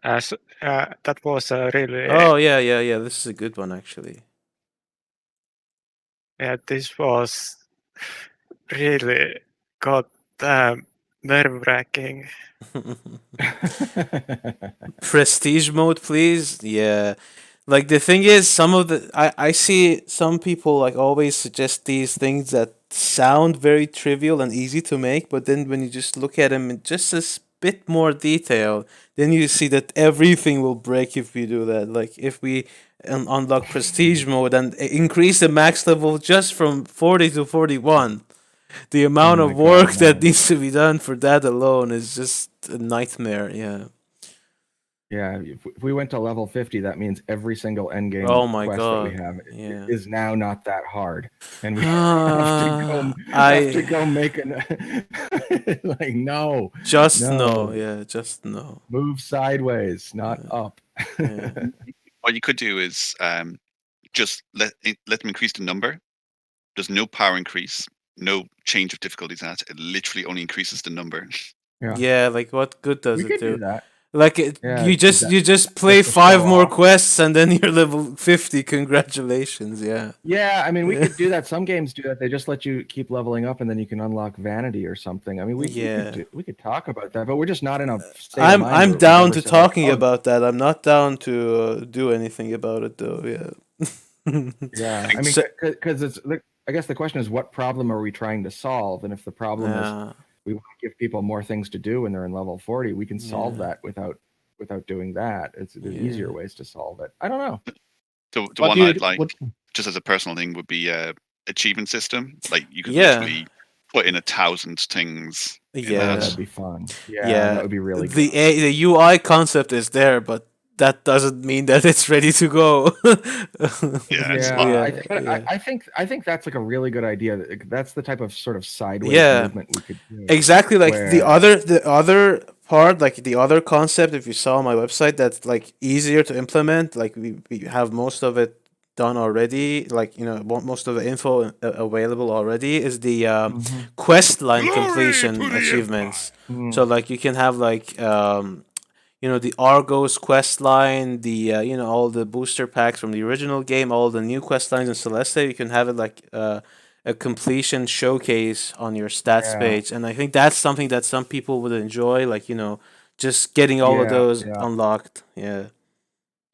That was really. Oh yeah. This is a good one actually. Yeah, this was really goddamn nerve-wracking. Prestige mode, please. Yeah. Like the thing is, some of the I see some people like always suggest these things that sound very trivial and easy to make, but then when you just look at them in just a bit more detail, then you see that everything will break if we do that. Like if we unlock prestige mode and increase the max level just from 40 to 41, the amount of work that needs to be done for that alone is just a nightmare. Yeah. Yeah, if we went to level 50, that means every single endgame quest that we have is now not that hard, and we have to go make an like no, just no, yeah, just no. Move sideways, not up. What you could do is just let them increase the number. There's no power increase, no change of difficulties in that. It literally only increases the number. Yeah, like what good does we it could do that? Like you just play 5 more quests and then you're level 50. Congratulations, yeah. Yeah, I mean we could do that. Some games do that. They just let you keep leveling up and then you can unlock vanity or something. I mean we could talk about that, but we're just not in a state of mind I'm down to talking about that. I'm not down to do anything about it though. Yeah. Yeah, I mean because it's I guess the question is what problem are we trying to solve, and if the problem is we want to give people more things to do when they're in level 40, we can solve that without doing that. There's easier ways to solve it. I don't know. The one I'd like, just as a personal thing, would be achievement system. Like you could literally put in 1,000 things. Yeah, that'd be fun. Yeah, that would be really good. The UI concept is there, but that doesn't mean that it's ready to go. I think that's like a really good idea. That's the type of sort of sideways movement we could do. Exactly, like the other part, like the other concept, if you saw on my website, that's like easier to implement. Like we have most of it done already. Like most of the info available already is the quest line completion achievements. So like you can have like the Argos quest line, the all the booster packs from the original game, all the new quest lines in Celeste. You can have it like a completion showcase on your stats page, and I think that's something that some people would enjoy. Like just getting all of those unlocked. Yeah.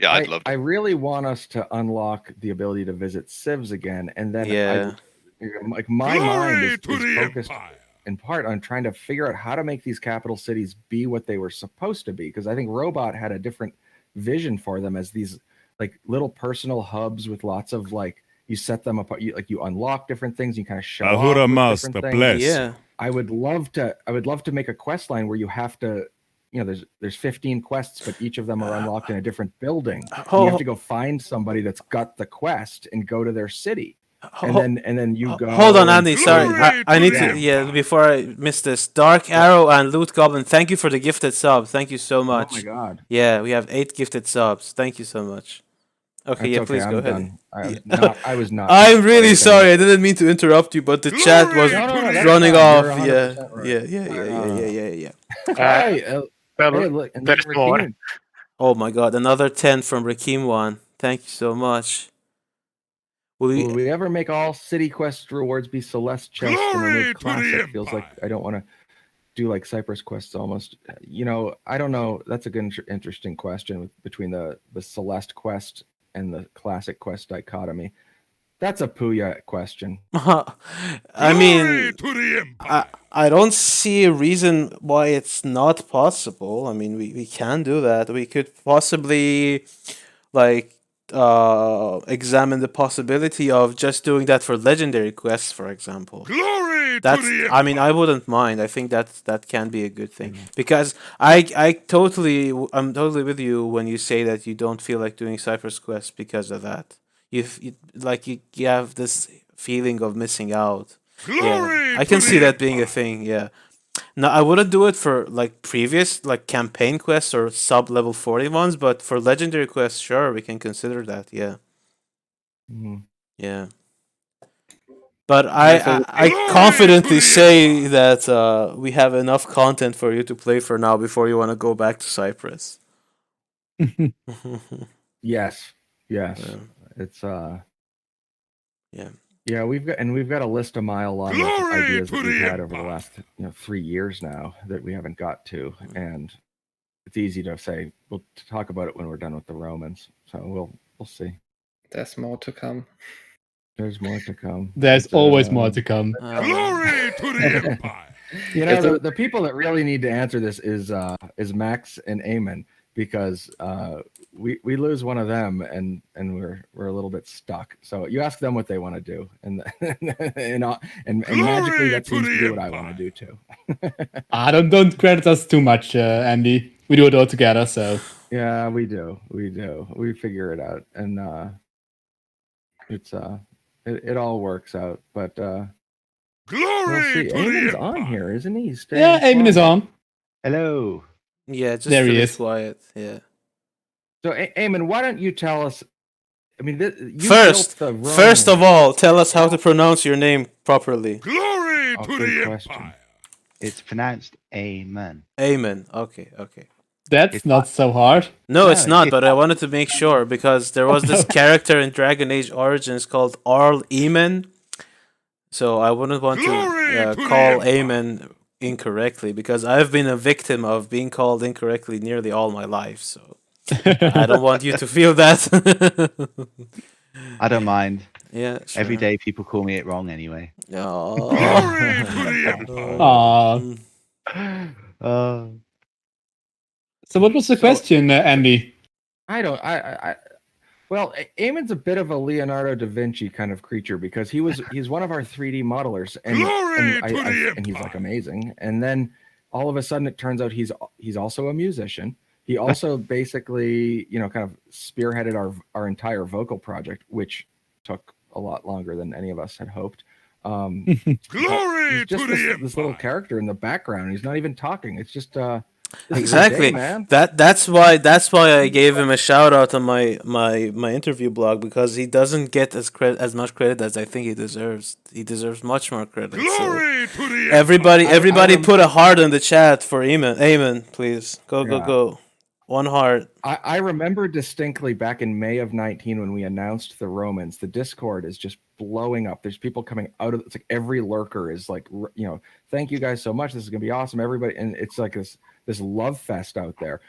Yeah, I'd love to. I really want us to unlock the ability to visit civs again, and then like my mind is focused in part on trying to figure out how to make these capital cities be what they were supposed to be, because I think Robot had a different vision for them as these like little personal hubs with lots of like you set them apart, you unlock different things, you kind of show off different things. Yeah, I would love to make a quest line where you have to there's 15 quests, but each of them are unlocked in a different building. You have to go find somebody that's got the quest and go to their city. And then you go. Hold on, Andy. Sorry, I need to. Before I miss this, Dark Arrow and Loot Goblin. Thank you for the gifted sub. Thank you so much. Oh my god. Yeah, we have 8 gifted subs. Thank you so much. Okay, please go ahead. I was not. I'm really sorry. I didn't mean to interrupt you, but the chat was running off. Yeah. There's more. Oh my god, another 10 from Rakim one. Thank you so much. Will we ever make all city quest rewards be Celeste chests and remove classic? Feels like I don't want to do like Cypress quests almost. I don't know. That's a good, interesting question between the Celeste quest and the classic quest dichotomy. That's a Puya question. I mean, I don't see a reason why it's not possible. I mean, we can do that. We could possibly like examine the possibility of just doing that for legendary quests, for example. That's I mean, I wouldn't mind. I think that can be a good thing because I'm totally with you when you say that you don't feel like doing Cypress quests because of that. You have this feeling of missing out. Yeah, I can see that being a thing. Yeah. No, I wouldn't do it for like previous like campaign quests or sub level 40 ones, but for legendary quests, sure, we can consider that. Yeah. Yeah. But I confidently say that we have enough content for you to play for now before you want to go back to Cyprus. Yes. It's yeah, we've got a list a mile long of ideas that we've had over the last 3 years now that we haven't got to, and it's easy to say we'll talk about it when we're done with the Romans. So we'll see. There's more to come. There's more to come. There's always more to come. Glory to the Empire. The people that really need to answer this is Max and Eamon, because we lose one of them and we're a little bit stuck. So you ask them what they want to do, and magically that seems to be what I want to do too. Don't credit us too much, Andy. We do it all together. So yeah, we do. We figure it out, and it all works out. But glory we'll see. to Eamon's the on here, isn't he? Yeah, Eamon is on. Hello. Yeah, just there he really is. quiet. Yeah. So, Eamon, why don't you tell us? I mean, you first built the Roman. of all, tell us how to pronounce your name properly. Glory to the question. Empire. It's pronounced Amen. Amen. Okay. That's not so hard. No, it's not, but I wanted to make sure because there was this character in Dragon Age Origins called Arl Eamon. So I wouldn't want to call Amen incorrectly because I've been a victim of being called incorrectly nearly all my life. So I don't want you to feel that. I don't mind. Yeah. Sure. Every day people call me it wrong anyway. So what was the question, Andy? Well, Eamon's a bit of a Leonardo da Vinci kind of creature because he's one of our 3D modelers, and he's like amazing. And then all of a sudden, it turns out he's also a musician. He also basically kind of spearheaded our entire vocal project, which took a lot longer than any of us had hoped. Glory he's just to this little character in the background. He's not even talking. It's just exactly, day, man. That's why I gave him a shout out on my interview blog because he doesn't get as much credit as I think he deserves. He deserves much more credit. Glory to the everybody put a heart in the chat for Eamon, please. Go. One heart. I remember distinctly back in May of 19 when we announced the Romans, the Discord is just blowing up. There's people coming out of it's like every lurker is like, thank you guys so much. This is gonna be awesome. Everybody, and it's like this love fest out there,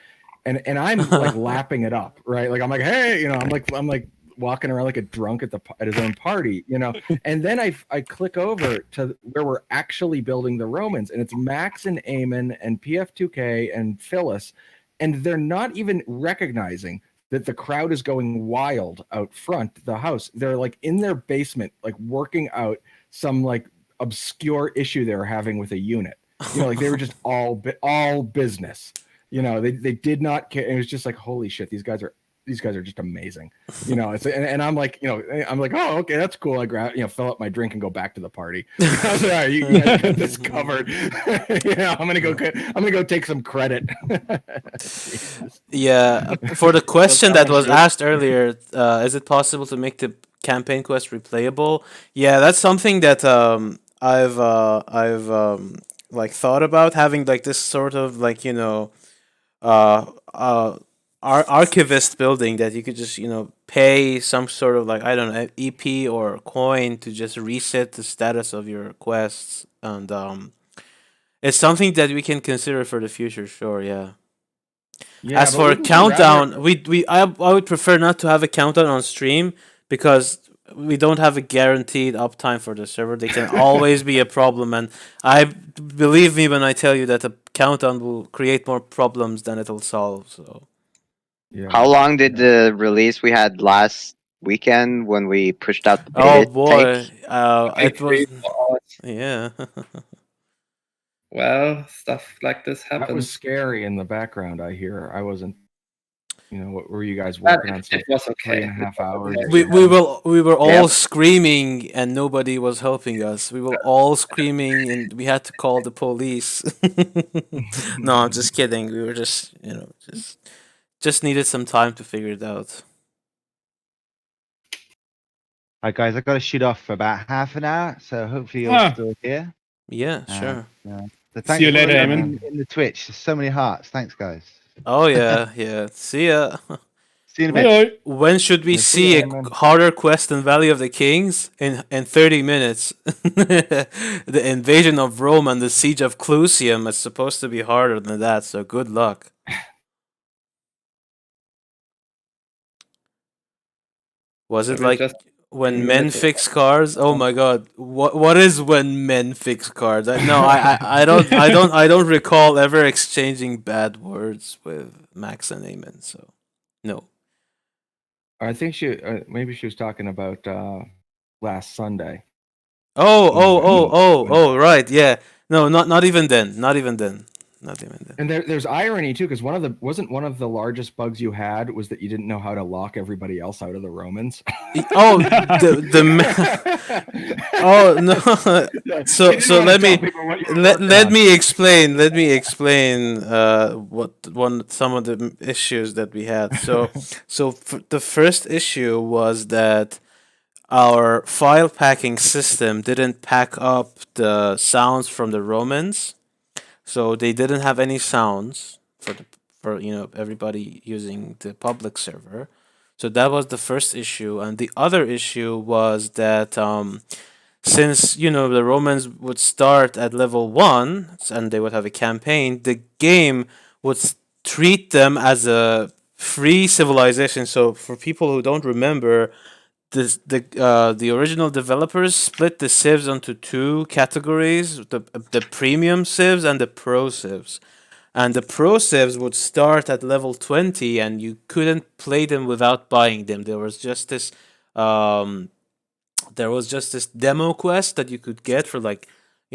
and I'm like lapping it up, right? Like I'm like, hey, I'm like walking around like a drunk at his own party, and then I click over to where we're actually building the Romans, and it's Max and Eamon and PF2K and Phyllis. And they're not even recognizing that the crowd is going wild out front the house. They're like in their basement, like working out some like obscure issue they were having with a unit. Like they were just all business. They did not care. It was just like, holy shit, these guys are just amazing. It's and I'm like, I'm like, oh, okay, that's cool. I grab, fill up my drink and go back to the party. I was like, all right, you guys got this covered. I'm gonna go take some credit. Yeah, for the question that was asked earlier, is it possible to make the campaign quest replayable? Yeah, that's something that I've like thought about having like this sort of like archivist building that you could just pay some sort of like, I don't know, EP or coin to just reset the status of your quests, and it's something that we can consider for the future. Sure, yeah. As for a countdown, I would prefer not to have a countdown on stream because we don't have a guaranteed uptime for the server. They can always be a problem, and believe me when I tell you that the countdown will create more problems than it'll solve. So, yeah. How long did the release we had last weekend when we pushed out the beta oh boy, take? it was 3-4 hours. yeah. Well, stuff like this happens. That was scary in the background. I hear. I wasn't. What were you guys working on? It was okay. 3.5 hours. We were all screaming and nobody was helping us. We were all screaming and we had to call the police. No, I'm just kidding. We were just just needed some time to figure it out. Hi guys, I've got to shoot off for about half an hour, so hopefully you're still here. Yeah, sure. So thanks See you later, for Eamon. in the Twitch. There's so many hearts. Thanks, guys. Oh yeah. See ya. See you in a bit. When should we see a harder quest than Valley of the Kings? In 30 minutes. The invasion of Rome and the siege of Clusium is supposed to be harder than that, so good luck. Was it like when men fix cars? Oh my god. What is when men fix cars? I don't recall ever exchanging bad words with Max and Eamon, so no. I think maybe she was talking about last Sunday. Oh, right, yeah. No, not even then. Not even then. And there's irony too, because wasn't one of the largest bugs you had was that you didn't know how to lock everybody else out of the Romans. Oh, oh no. So let me explain. Let me explain some of the issues that we had. So the first issue was that our file packing system didn't pack up the sounds from the Romans. So they didn't have any sounds for everybody using the public server. So that was the first issue, and the other issue was that since the Romans would start at level 1 and they would have a campaign, the game would treat them as a free civilization. So for people who don't remember, the original developers split the civs into two categories: the premium civs and the pro civs. And the pro civs would start at level 20, and you couldn't play them without buying them. There was just this demo quest that you could get for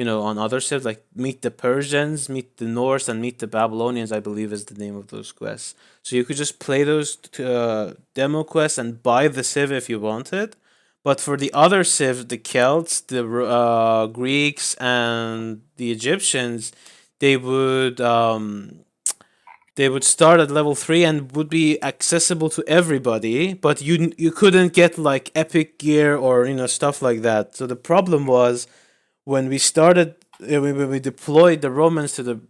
on other civs, like meet the Persians, meet the Norse, and meet the Babylonians, I believe is the name of those quests. So you could just play those demo quests and buy the civ if you wanted. But for the other civ, the Celts, the Greeks, and the Egyptians, they would start at level 3 and would be accessible to everybody, but you couldn't get like epic gear or stuff like that. So the problem was, when we started, when we deployed the Romans to the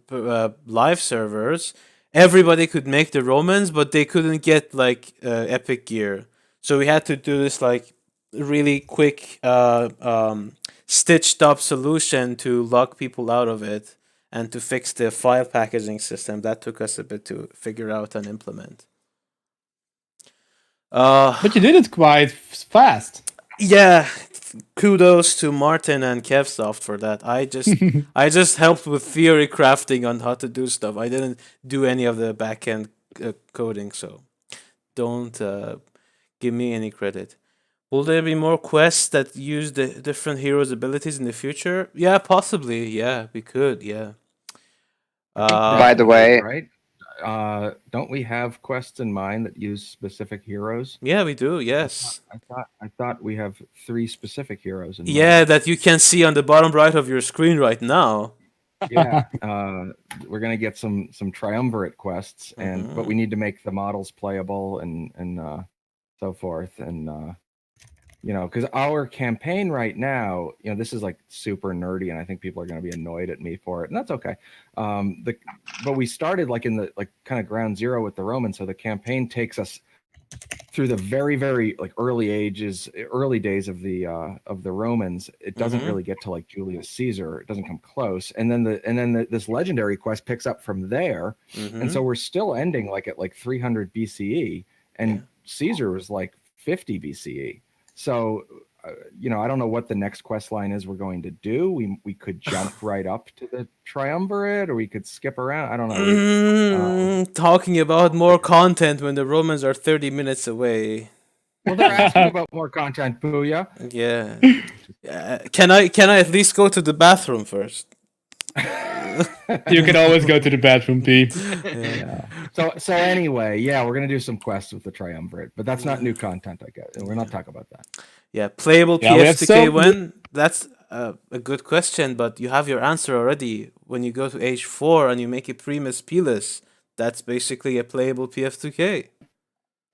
live servers, everybody could make the Romans, but they couldn't get like epic gear. So we had to do this like really quick stitched up solution to lock people out of it and to fix the file packaging system. That took us a bit to figure out and implement. But you did it quite fast. Yeah, kudos to Martin and Kevsoft for that. I just helped with theory crafting on how to do stuff. I didn't do any of the backend coding, so don't give me any credit. Will there be more quests that use the different heroes' abilities in the future? Yeah, possibly. Yeah, we could. Yeah. By the way, right? Don't we have quests in mind that use specific heroes? Yeah, we do. Yes. I thought we have 3 specific heroes in mind. Yeah, that you can see on the bottom right of your screen right now. Yeah, we're gonna get some triumvirate quests, but we need to make the models playable and so forth, and because our campaign right now, this is like super nerdy, and I think people are going to be annoyed at me for it, and that's okay. But we started like in the kind of ground zero with the Romans, so the campaign takes us through the very, very early days of the Romans. It doesn't really get to like Julius Caesar. It doesn't come close, and then this legendary quest picks up from there, and so we're still ending at 300 BCE, and Caesar was like 50 BCE. So, I don't know what the next quest line is we're going to do. We could jump right up to the triumvirate, or we could skip around. I don't know. Talking about more content when the Romans are 30 minutes away. Well, they're asking about more content, Booyah. Yeah. Can I at least go to the bathroom first? You can always go to the bathroom, P. Yeah. So anyway, yeah, we're gonna do some quests with the triumvirate, but that's not new content, I guess. We're not talking about that. Yeah, playable PF2K when? That's a good question, but you have your answer already. When you go to age 4 and you make it Primus Pilus, that's basically a playable PF2K.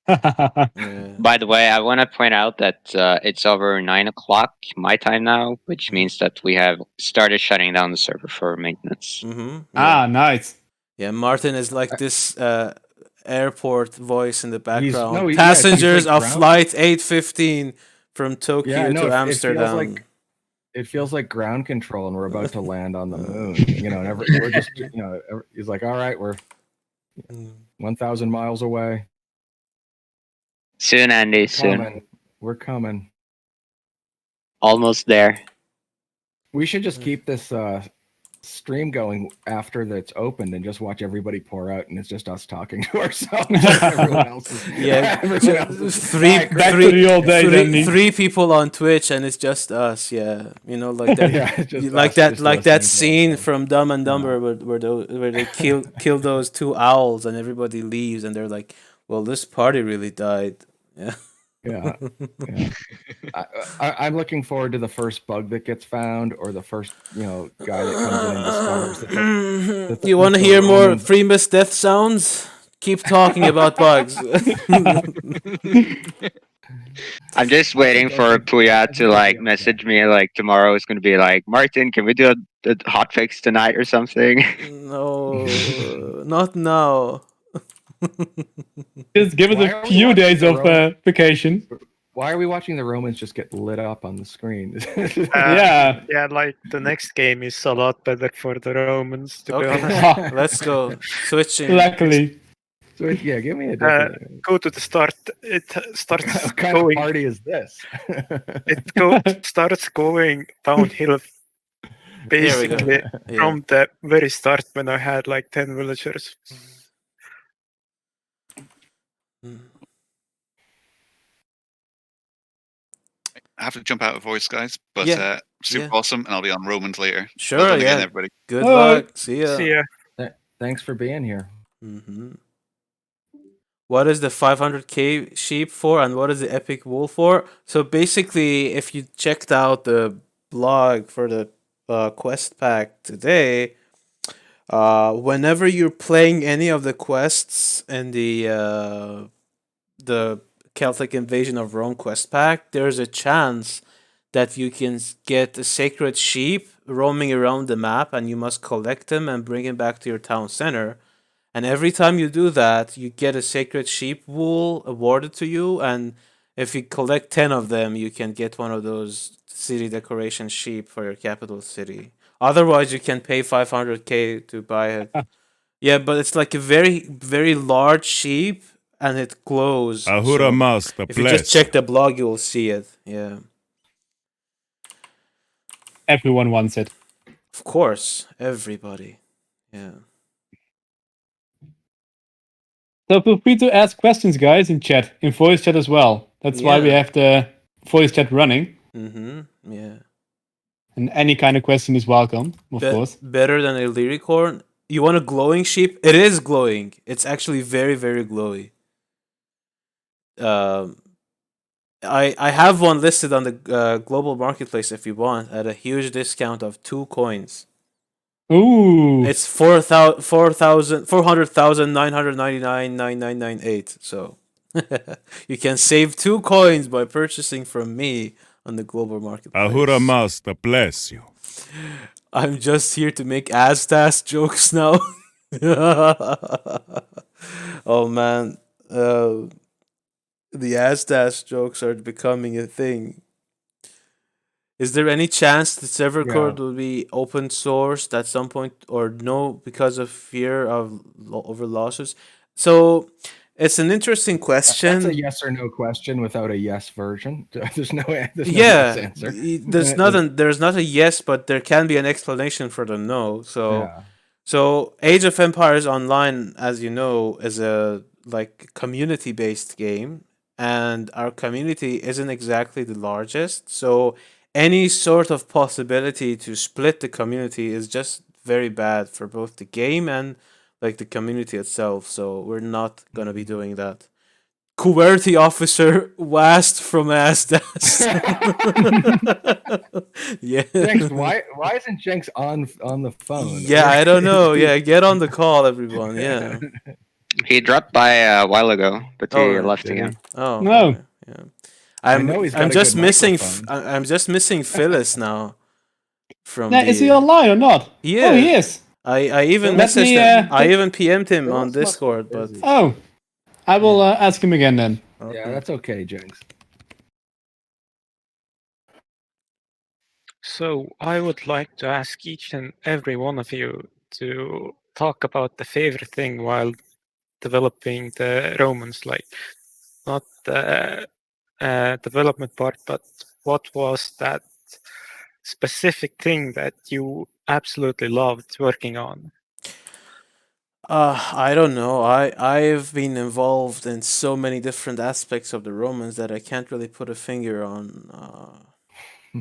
By the way, I want to point out that it's over 9 o'clock my time now, which means that we have started shutting down the server for maintenance. Nice. Yeah, Martin is like this airport voice in the background. he's Passengers like of flight 815 from Tokyo to it Amsterdam. It feels like ground control, and we're about to land on the moon. And we're just, he's like, all right, we're 1,000 miles away. Soon, Andy. Soon. We're coming. Almost there. We should just keep this stream going after it's opened and just watch everybody pour out, and it's just us talking to ourselves. Everyone else is, three people on Twitch, and it's just us. Yeah, like that, that scene from Dumb and Dumber where they kill those two owls, and everybody leaves, and they're like, "Well, this party really died." Yeah. Yeah. I'm looking forward to the first bug that gets found, or the first guy that comes in and discovers that you want to hear more Primus death sounds? Keep talking about bugs. I'm just waiting for Puya to message me tomorrow. It's going to be like, Martin, can we do a hotfix tonight or something? No, not now. Just give us a few days of vacation. Why are we watching the Romans just get lit up on the screen? Yeah, like the next game is a lot better for the Romans, to be honest. Let's go. Switching. Luckily. Yeah, give me a different... Go to the start. It starts what kind going... of party is this? Starts going downhill, basically, from the very start when I had 10 villagers. I have to jump out of voice, guys, but super awesome, and I'll be on Romans later. Sure, well done again, everybody. Good luck. See ya. See ya. Thanks for being here. What is the 500k sheep for, and what is the epic wool for? So basically, if you checked out the blog for the quest pack today, whenever you're playing any of the quests in the Celtic Invasion of Rome quest pack, there's a chance that you can get a sacred sheep roaming around the map, and you must collect them and bring them back to your town center. And every time you do that, you get a sacred sheep wool awarded to you, and if you collect 10 of them, you can get one of those city decoration sheep for your capital city. Otherwise, you can pay 500k to buy it. Yeah, but it's like a very, very large sheep, and it glows. Ahura Mazda, if you just check the blog, you will see it. Yeah. Everyone wants it. Of course, everybody. Yeah. So feel free to ask questions, guys, in chat, in voice chat as well. That's why we have the voice chat running. Yeah. And any kind of question is welcome, of course. Better than a lyricorn. You want a glowing sheep? It is glowing. It's actually very, very glowy. I have one listed on the global marketplace if you want at a huge discount of 2 coins. Ooh. It's 400,999,9998. So you can save 2 coins by purchasing from me on the global marketplace. Ahura Mazda bless you. I'm just here to make Aztas jokes now. Oh man. The Aztas jokes are becoming a thing. Is there any chance the server code will be open sourced at some point, or no, because of fear of over lawsuits? So It's an interesting question. That's a yes or no question without a yes version. There's no yes answer. There's not a yes, but there can be an explanation for the no. So Age of Empires Online, as you know, is a community-based game, and our community isn't exactly the largest. So any sort of possibility to split the community is just very bad for both the game and the community itself. So we're not gonna be doing that. QWERTY officer Wast from Asdas. Yeah. Jenks, why isn't Jenks on the phone? Yeah, I don't know. Yeah, get on the call, everyone. Yeah. He dropped by a while ago, but he left again. Oh no. Okay. Yeah. I'm just missing. I'm just missing Phyllis now. Is he online or not? Yeah. Oh, he is. I even messaged him. I even PM'd him on Discord, but I will ask him again then. Okay. Yeah, that's okay, Jenks. So I would like to ask each and every one of you to talk about the favorite thing while developing the Romans, not the development part, but what was that specific thing that you absolutely loved working on? I don't know. I've been involved in so many different aspects of the Romans that I can't really put a finger on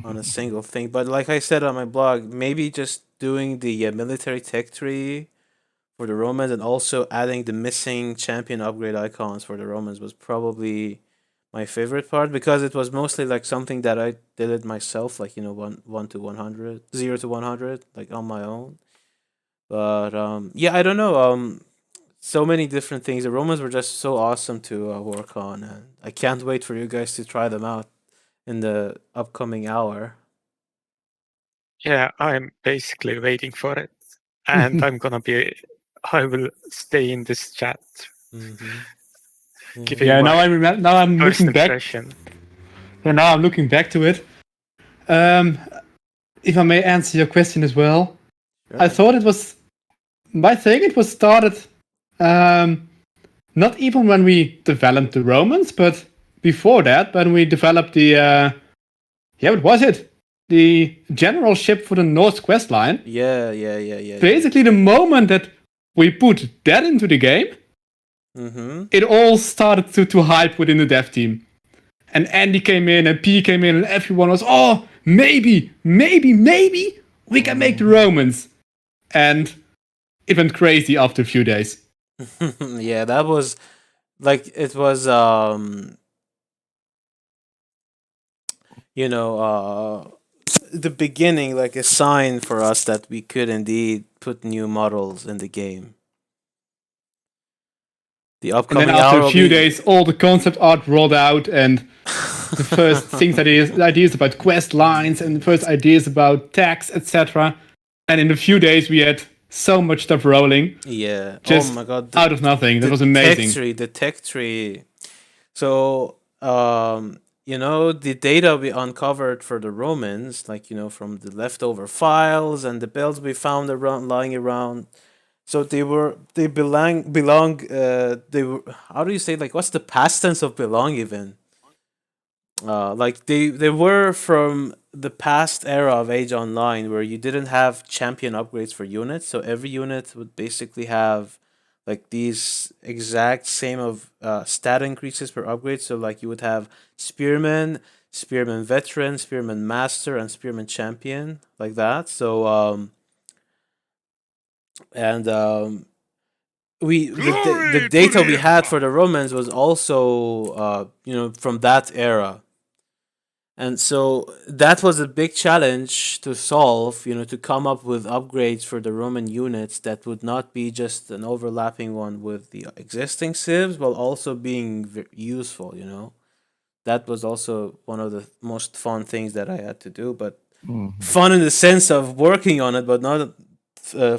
a single thing. But like I said on my blog, maybe just doing the military tech tree for the Romans and also adding the missing champion upgrade icons for the Romans was probably my favorite part, because it was mostly something that I did it myself, 1 to 100, 0 to 100, on my own. But yeah, I don't know. So many different things. The Romans were just so awesome to work on, and I can't wait for you guys to try them out in the upcoming hour. Yeah, I'm basically waiting for it, and I will stay in this chat. Yeah, now I'm looking back. Yeah, now I'm looking back to it. If I may answer your question as well, sure. I thought it was started not even when we developed the Romans, but before that, when we developed the what was it? The generalship for the North quest line. Yeah. Basically, the moment that we put that into the game, it all started to hype within the dev team. And Andy came in, and P came in, and everyone was, maybe we can make the Romans. And it went crazy after a few days. Yeah, that was it was the beginning, a sign for us that we could indeed put new models in the game. The upcoming and then after a few days, all the concept art rolled out, and the first ideas about quest lines, and the first ideas about tags, etc. And in a few days, we had so much stuff rolling. Yeah. Just oh my god. Out of nothing. That was amazing. The tech tree. So, the data we uncovered for the Romans, from the leftover files and the builds we found lying around. So they were how do you say, what's the past tense of belong even? They were from the past era of Age Online, where you didn't have champion upgrades for units, so every unit would basically have these exact same of stat increases per upgrade. So you would have Spearman Veteran, Spearman Master, and Spearman Champion, like that. So the data we had for the Romans was also from that era. And so that was a big challenge to solve, to come up with upgrades for the Roman units that would not be just an overlapping one with the existing civs, while also being useful, That was also one of the most fun things that I had to do, but fun in the sense of working on it, but not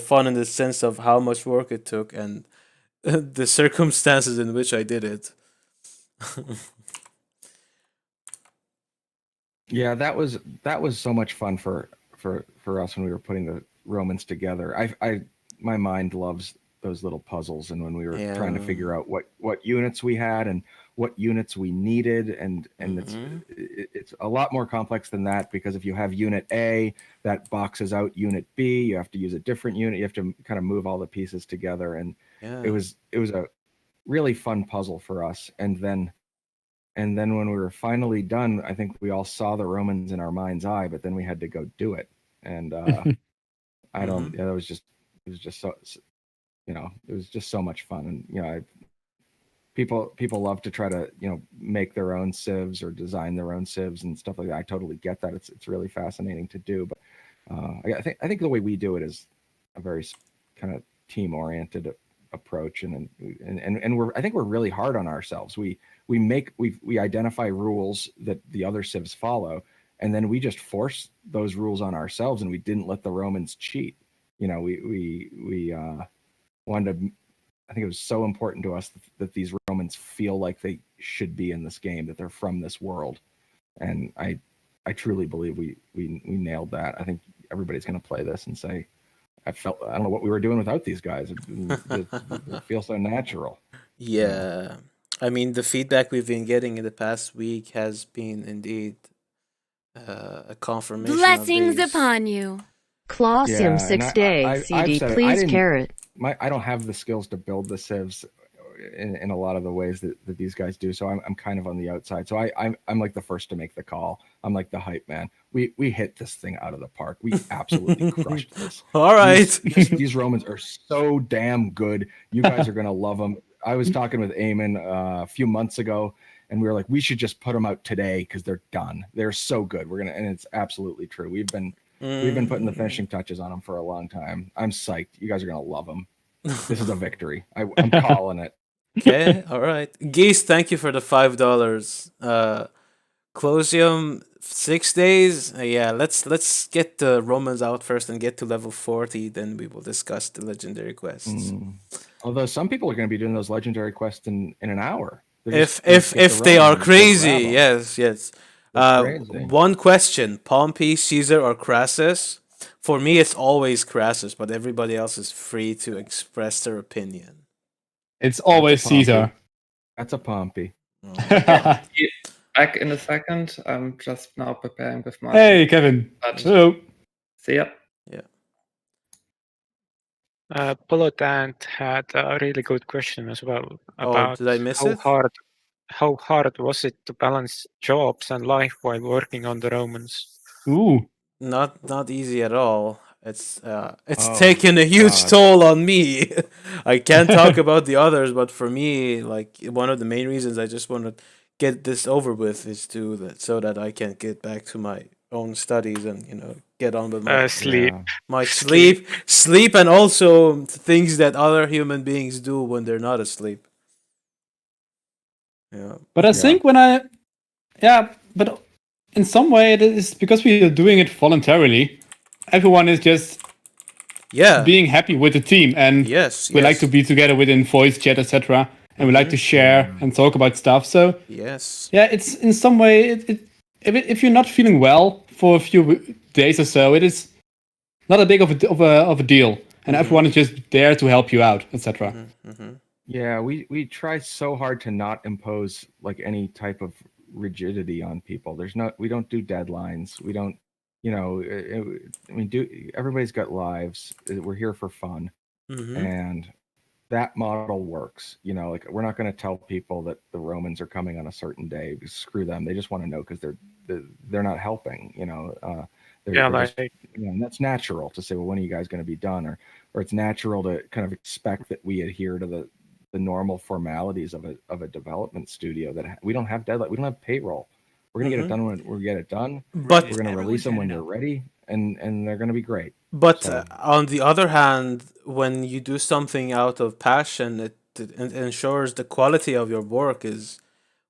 fun in the sense of how much work it took and the circumstances in which I did it. Yeah, that was so much fun for us when we were putting the Romans together. My mind loves those little puzzles, and when we were trying to figure out what units we had and what units we needed, and it's a lot more complex than that, because if you have unit A, that boxes out unit B, you have to use a different unit, you have to kind of move all the pieces together, and it was a really fun puzzle for us. And then when we were finally done, I think we all saw the Romans in our mind's eye, but then we had to go do it. And I don't, it was just so, it was just so much fun. And, people love to try to, make their own civs or design their own civs and stuff like that. I totally get that. It's really fascinating to do. But I think the way we do it is a very kind of team-oriented approach, and I think we're really hard on ourselves. We identify rules that the other civs follow, and then we just force those rules on ourselves, and we didn't let the Romans cheat. We wanted to. I think it was so important to us that these Romans feel like they should be in this game, that they're from this world, and I truly believe we nailed that. I think everybody's going to play this and say, I don't know what we were doing without these guys. It feels so natural. Yeah. I mean, the feedback we've been getting in the past week has been indeed a confirmation. Blessings upon you. Clawsim 6 day CD, please carrot. I don't have the skills to build the civs in a lot of the ways that these guys do. So I'm kind of on the outside. So I'm like the first to make the call. I'm like the hype man. We hit this thing out of the park. We absolutely crushed this. All right. These Romans are so damn good. You guys are going to love them. I was talking with Eamon a few months ago, and we were like, we should just put them out today because they're done. They're so good. And it's absolutely true. We've been putting the finishing touches on them for a long time. I'm psyched. You guys are going to love them. This is a victory. I'm calling it. Okay, all right. Geese, thank you for the $5. Closium, 6 days. Yeah, let's get the Romans out first and get to level 40. Then we will discuss the legendary quests. Although some people are going to be doing those legendary quests in an hour. If they are crazy, yes. One question: Pompey, Caesar, or Crassus? For me, it's always Crassus, but everybody else is free to express their opinion. It's always Caesar. That's a Pompey. Back in a second. I'm just now preparing with my. Hey, Kevin. Hello. See ya. Yeah. Polotant had a really good question as well about did I miss how it? how hard was it to balance jobs and life while working on the Romans? Ooh. Not easy at all. It's taken a huge toll on me. I can't talk about the others, but for me, like one of the main reasons I just want to get this over with is so that I can get back to my own studies and get on with my sleep. My sleep, and also things that other human beings do when they're not asleep. Yeah. But I think but in some way it is because we are doing it voluntarily. Everyone is just being happy with the team, and we like to be together within voice chat, etc. And we like to share and talk about stuff. So it's in some way if you're not feeling well for a few days or so, it is not a big of a deal, and everyone is just there to help you out, etc. Yeah, we try so hard to not impose like any type of rigidity on people. We don't do deadlines. We don't, everybody's got lives. We're here for fun. And that model works. Like we're not going to tell people that the Romans are coming on a certain day. Screw them. They just want to know because they're not helping, and that's natural to say, well, when are you guys going to be done? Or it's natural to kind of expect that we adhere to the normal formalities of a development studio, that we don't have deadline, we don't have payroll. We're gonna get it done when we get it done. But we're gonna release them when they're ready, and they're gonna be great. But on the other hand, when you do something out of passion, it ensures the quality of your work is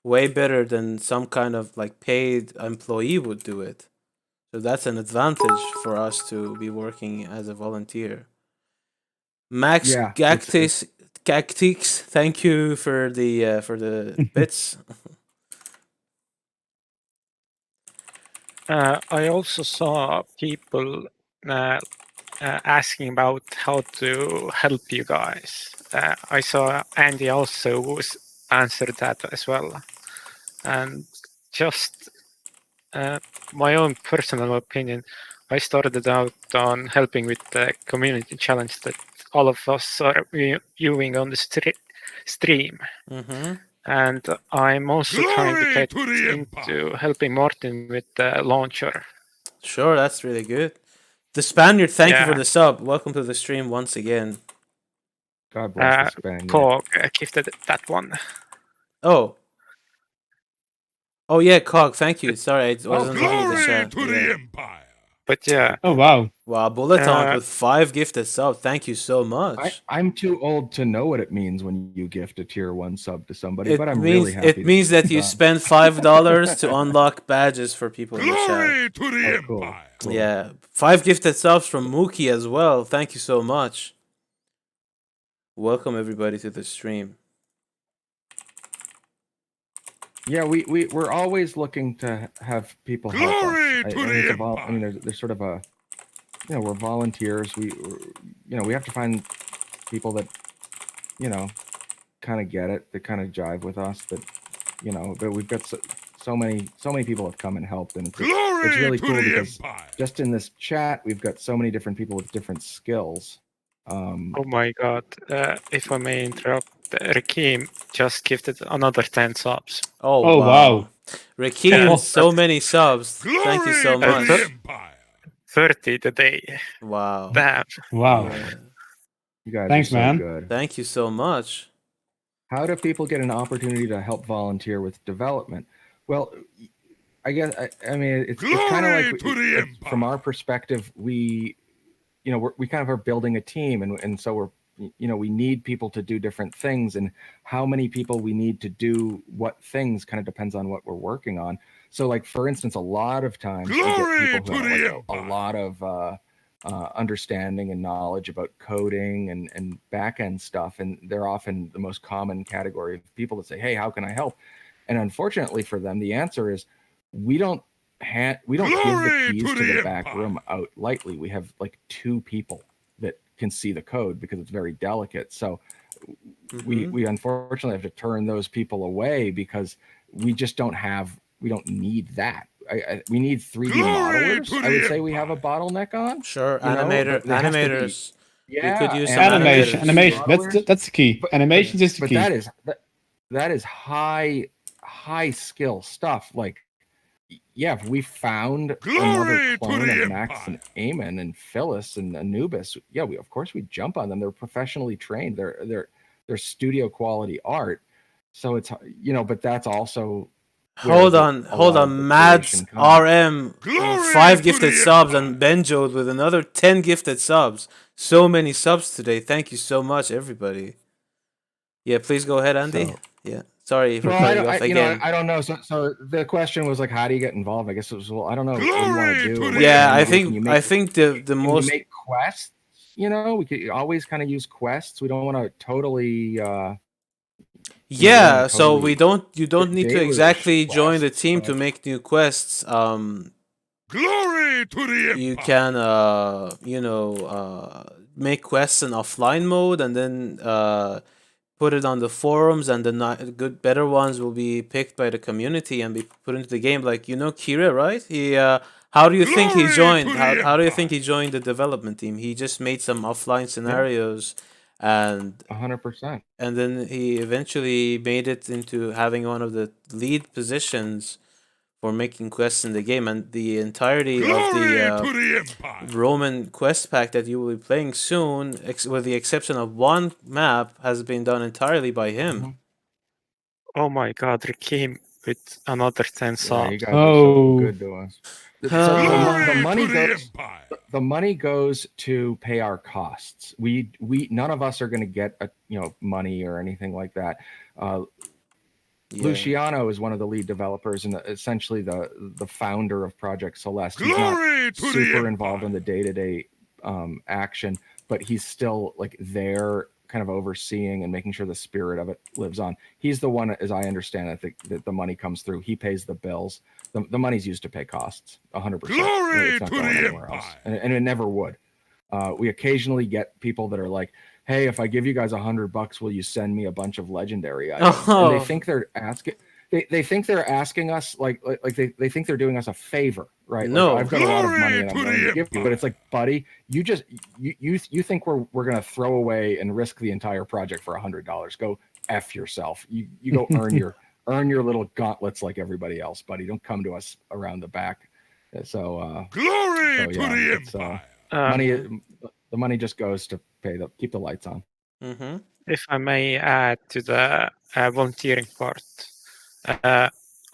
way better than some kind of like paid employee would do it. So that's an advantage for us to be working as a volunteer. Max Cactix, thank you for the bits. I also saw people asking about how to help you guys. I saw Andy also answered that as well. And just my own personal opinion, I started out on helping with the community challenge that all of us are viewing on the stream. Mm-hmm. And I'm also trying to get into helping Martin with the launcher. Sure, that's really good. The Spaniard, thank you for the sub. Welcome to the stream once again. God bless the Spaniard. Cog gifted that one. Oh. Oh yeah, Cog, thank you. Sorry, I wasn't looking at the chat. To the Empire. But yeah. Oh wow. Wow, Bulleton with 5 gifted subs. Thank you so much. I'm too old to know what it means when you gift a tier 1 sub to somebody, but I'm really happy. It means that you spend $5 to unlock badges for people in the chat. To the Empire. Cool. Yeah, 5 gifted subs from Mookie as well. Thank you so much. Welcome everybody to the stream. Yeah, we're always looking to have people help us. I mean, there's sort of a, we're volunteers. We have to find people that, kind of get it, that kind of jive with us. That, but we've got so many people have come and helped, and it's really cool because just in this chat we've got so many different people with different skills. Oh my god! If I may interrupt, Rakim just gifted another 10 subs. Oh wow. Rakim, so many subs. Thank you so much. 30 today. Wow. Damn. Wow. Yeah. You guys Thanks, are so man. good. Thank you so much. How do people get an opportunity to help volunteer with development? Well, I guess I mean it's kind of like from our perspective, we kind of are building a team, and so we're we need people to do different things, and how many people we need to do what things kind of depends on what we're working on. So, like for instance, a lot of times we get people who have a lot of understanding and knowledge about coding and back-end stuff, and they're often the most common category of people that say, "Hey, how can I help?" And unfortunately for them, the answer is we don't give the keys to the back room out lightly. We have like 2 people that can see the code because it's very delicate. So we unfortunately have to turn those people away because we just we don't need that. We need 3D modelers. I would say we have a bottleneck on. Sure, animators. Yeah, we could use some animation. animators. That's the key. Animation is the key. But that is high skill stuff. Like, yeah, if we found another clone of Max and Eamon and Phyllis and Anubis, yeah, of course we jump on them. They're professionally trained. They're studio quality art. So it's but that's also hold on. Mads RM 5 gifted subs and Benjo with another 10 gifted subs. So many subs today. Thank you so much, everybody. Yeah, please go ahead, Andy. Yeah. Sorry for cutting you off again. I don't know. So the question was like, how do you get involved? I guess it was, well, I don't know. What do you want to do? Yeah, I think the most make quests. We could always kind of use quests. We don't want to totally. Yeah, so you don't need to exactly join the team to make new quests. Glory to the you can make quests in offline mode and then put it on the forums, and the better ones will be picked by the community and be put into the game. Like Kira, right? He how do you think he joined? How do you think he joined the development team? He just made some offline scenarios. And 100%. And then he eventually made it into having one of the lead positions for making quests in the game, and the entirety of the Roman quest pack that you will be playing soon, with the exception of one map, has been done entirely by him. Oh my god, Rakim with another 10 subs. You guys are so good to us. The money goes to pay our costs. We none of us are going to get money or anything like that. Luciano is one of the lead developers and essentially the founder of Project Celeste. He's not super involved in the day-to-day action, but he's still like there, kind of overseeing and making sure the spirit of it lives on. He's the one, as I understand it, that the money comes through. He pays the bills. The money's used to pay costs, 100%. It's not going anywhere else, and it never would. We occasionally get people that are like, "Hey, if I give you guys $100, will you send me a bunch of legendary items?" And they think they're asking. They think they're asking us like they think they're doing us a favor, right? No. Like, I've got a lot of money and I'm willing to give you, but it's like, buddy, you think we're gonna throw away and risk the entire project for $100? Go F yourself. You go earn your little gauntlets like everybody else, buddy. Don't come to us around the back. So Glory to the Empire. Money, the money just goes to keep the lights on. Mm-hmm. If I may add to the volunteering part,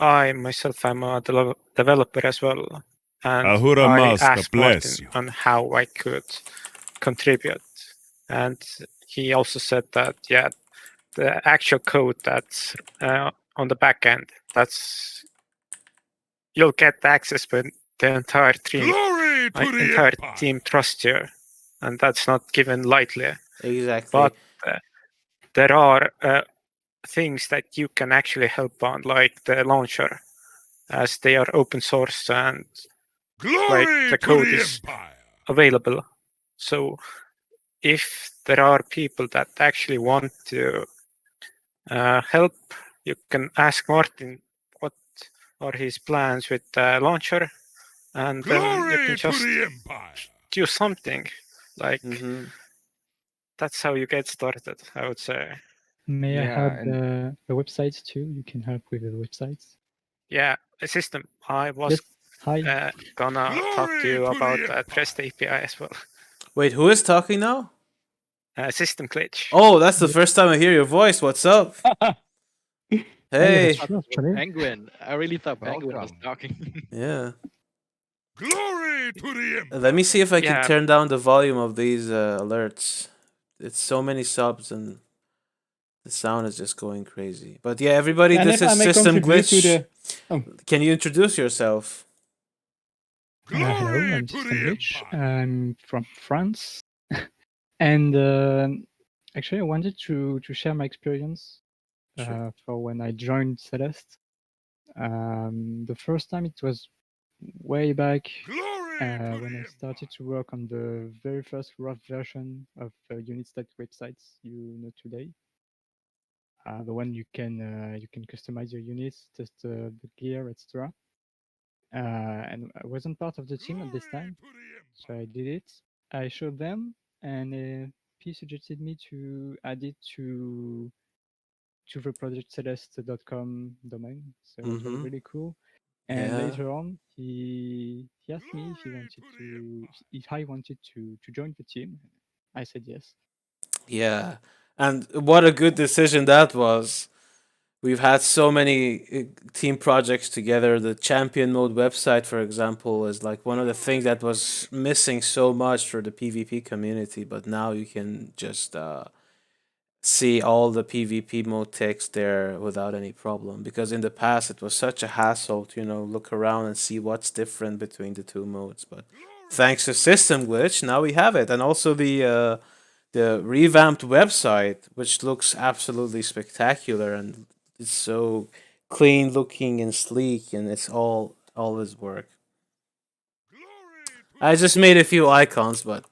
I myself am a developer as well, and Ahura I Mazda asked Martin bless you. on how I could contribute, and he also said that the actual code that's on the back end, that's you'll get access when the entire team trusts you, and that's not given lightly. Exactly. But there are things that you can actually help on, like the launcher, as they are open source and like the code is available. So if there are people that actually want to help, you can ask Martin what are his plans with the launcher, and then you can just do something. Like that's how you get started, I would say. May I help the websites too? You can help with the websites. Yeah, a system. I was gonna talk to you about REST API as well. Wait, who is talking now? System glitch. Oh, that's the first time I hear your voice. What's up? Hey. Penguin. I really thought Penguin was talking. Yeah. Glory to the Empire. Let me see if I can turn down the volume of these alerts. It's so many subs and the sound is just going crazy. But yeah, everybody, And this if I is may System contribute Glitch. to the- Can you introduce yourself? Hello, I'm System Glitch. I'm from France. And actually, I wanted to share my experience for when I joined Celeste. The first time it was way back when I started to work on the very first rough version of unit state websites you know today. The one you can customize your units, test the gear, etc. And I wasn't part of the team at this time, so I did it. I showed them, and P suggested me to add it to the projectceleste.com domain. So it was really cool. And later on, he asked me if I wanted to join the team. I said yes. Yeah. And what a good decision that was. We've had so many team projects together. The champion mode website, for example, is like one of the things that was missing so much for the PvP community. But now you can just see all the PvP mode text there without any problem. Because in the past, it was such a hassle to look around and see what's different between the two modes. But thanks to System Glitch, now we have it, and also the revamped website, which looks absolutely spectacular and it's so clean looking and sleek, and it's all his work. I just made a few icons, but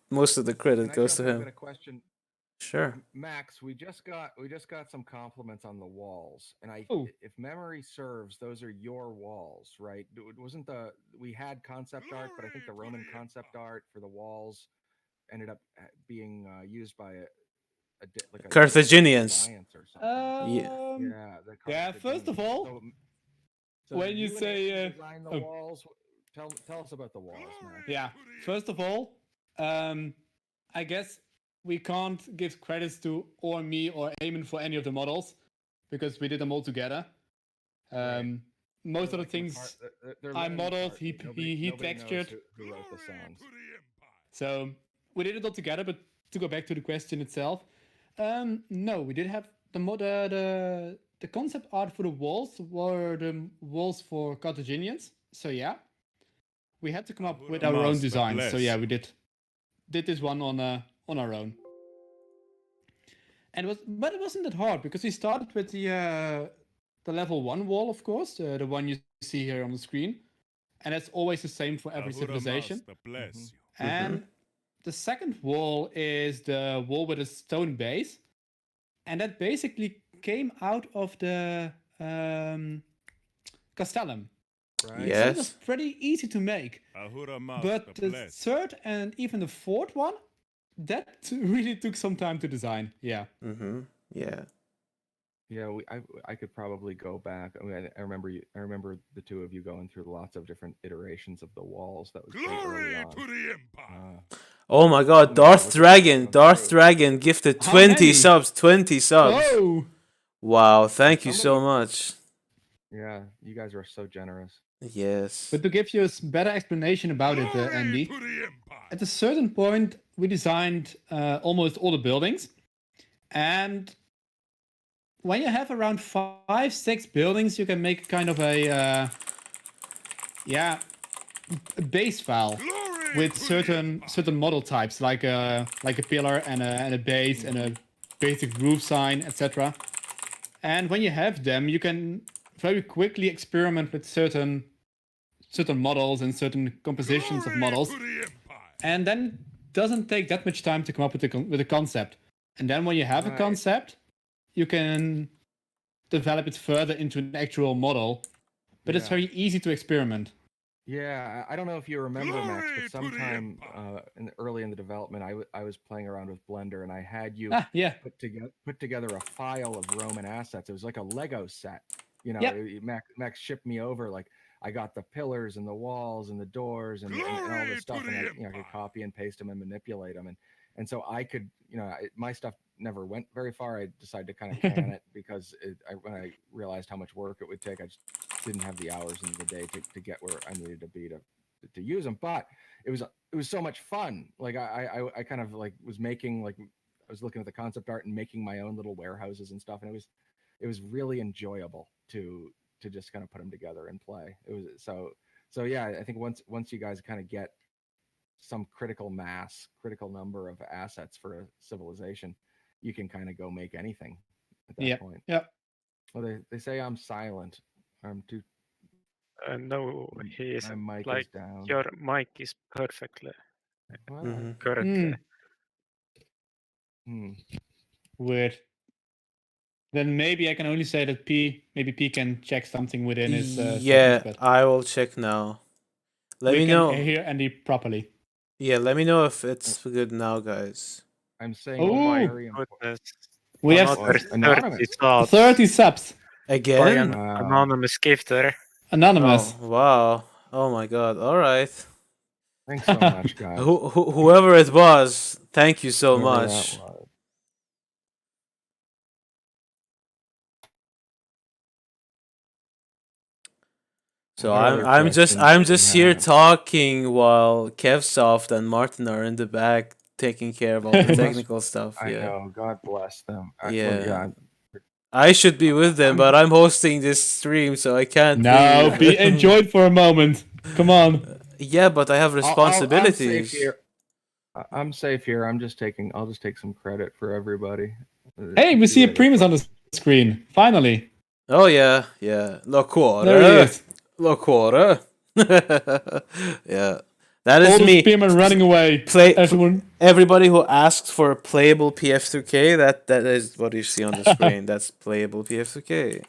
most of the credit goes to him. Sure. Max, we just got some compliments on the walls, and if memory serves, those are your walls, right? We had concept art, but I think the Roman concept art for the walls ended up being used by a Carthaginians. Or something. First of all, when you say design the walls, tell us about the walls, Max. Yeah, first of all, I guess we can't give credits to or me or Eamon for any of the models because we did them all together. Most of the things I modeled, he textured. Who wrote the songs? So we did it all together. But to go back to the question itself, no, we did have the concept art for the walls were the walls for Carthaginians. So yeah, we had to come up with our own design. So yeah, we did this one on our own. And but it wasn't that hard because we started with the level 1 wall, of course, the one you see here on the screen, and that's always the same for every civilization. And the second wall is the wall with a stone base, and that basically came out of the castellum. Right. So it was Yes. pretty easy to make. But the third and even the fourth one, that really took some time to design. Yeah. Mm-hmm. Yeah. Yeah, I could probably go back. I mean, I remember the two of you going through lots of different iterations of the walls. That was pretty early on. Oh my God, Darth Dragon gifted 20 subs. 20 subs. Whoa! Wow, thank you so much. Yeah, you guys are so generous. Yes. But to give you a better explanation about it, Andy, at a certain point, we designed almost all the buildings. And when you have around 5-6 buildings, you can make kind of a base file with certain model types, like a pillar and a base and a basic roof sign, etc. And when you have them, you can very quickly experiment with certain models and certain compositions of models, and then it doesn't take that much time to come up with a concept. And then when you have a concept, you can develop it further into an actual model. But it's very easy to experiment. Yeah, I don't know if you remember, Max, but sometime early in the development, I was playing around with Blender, and I had you put together a file of Roman assets. It was like a Lego set. You know, Max shipped me over, like, I got the pillars and the walls and the doors and all this stuff, and I could copy and paste them and manipulate them, and so I could, my stuff never went very far. I decided to kind of can it because when I realized how much work it would take, I just didn't have the hours in the day to get where I needed to be to use them. But it was so much fun. Like I kind of like was making, like, I was looking at the concept art and making my own little warehouses and stuff, and it was really enjoyable to just kind of put them together and play. It was so yeah. I think once you guys kind of get some critical number of assets for a civilization, you can kind of go make anything at that point. Yeah. Well, they say I'm silent. I'm too. No, he is. My mic like is down. your mic is perfectly What? correctly. Weird. Then maybe I can only say that maybe P can check something within his yeah, settings, but I will check now. Let me know. We can hear Andy properly. Yeah, let me know if it's good now, guys. I'm saying, we have 30 subs. Again? Anonymous gifter. Anonymous. Oh, wow. Oh my God. All right. Thanks so much, guys. Whoever it was, thank you so much. So I'm just here talking while Kevsoft and Martin are in the back taking care of all the technical stuff. I know. God bless them. I should be with them, but I'm hosting this stream, so I can't. No, enjoy it for a moment. Come on. Yeah, but I have responsibilities. I'm safe here. I'll just take some credit for everybody. Hey, we see a Primus on the screen. Finally. Oh yeah. Locore. There he is. Locore. Yeah. That is all me. Spearman running away. Everybody who asks for a playable PF2K, that is what you see on the screen. That's playable PF2K.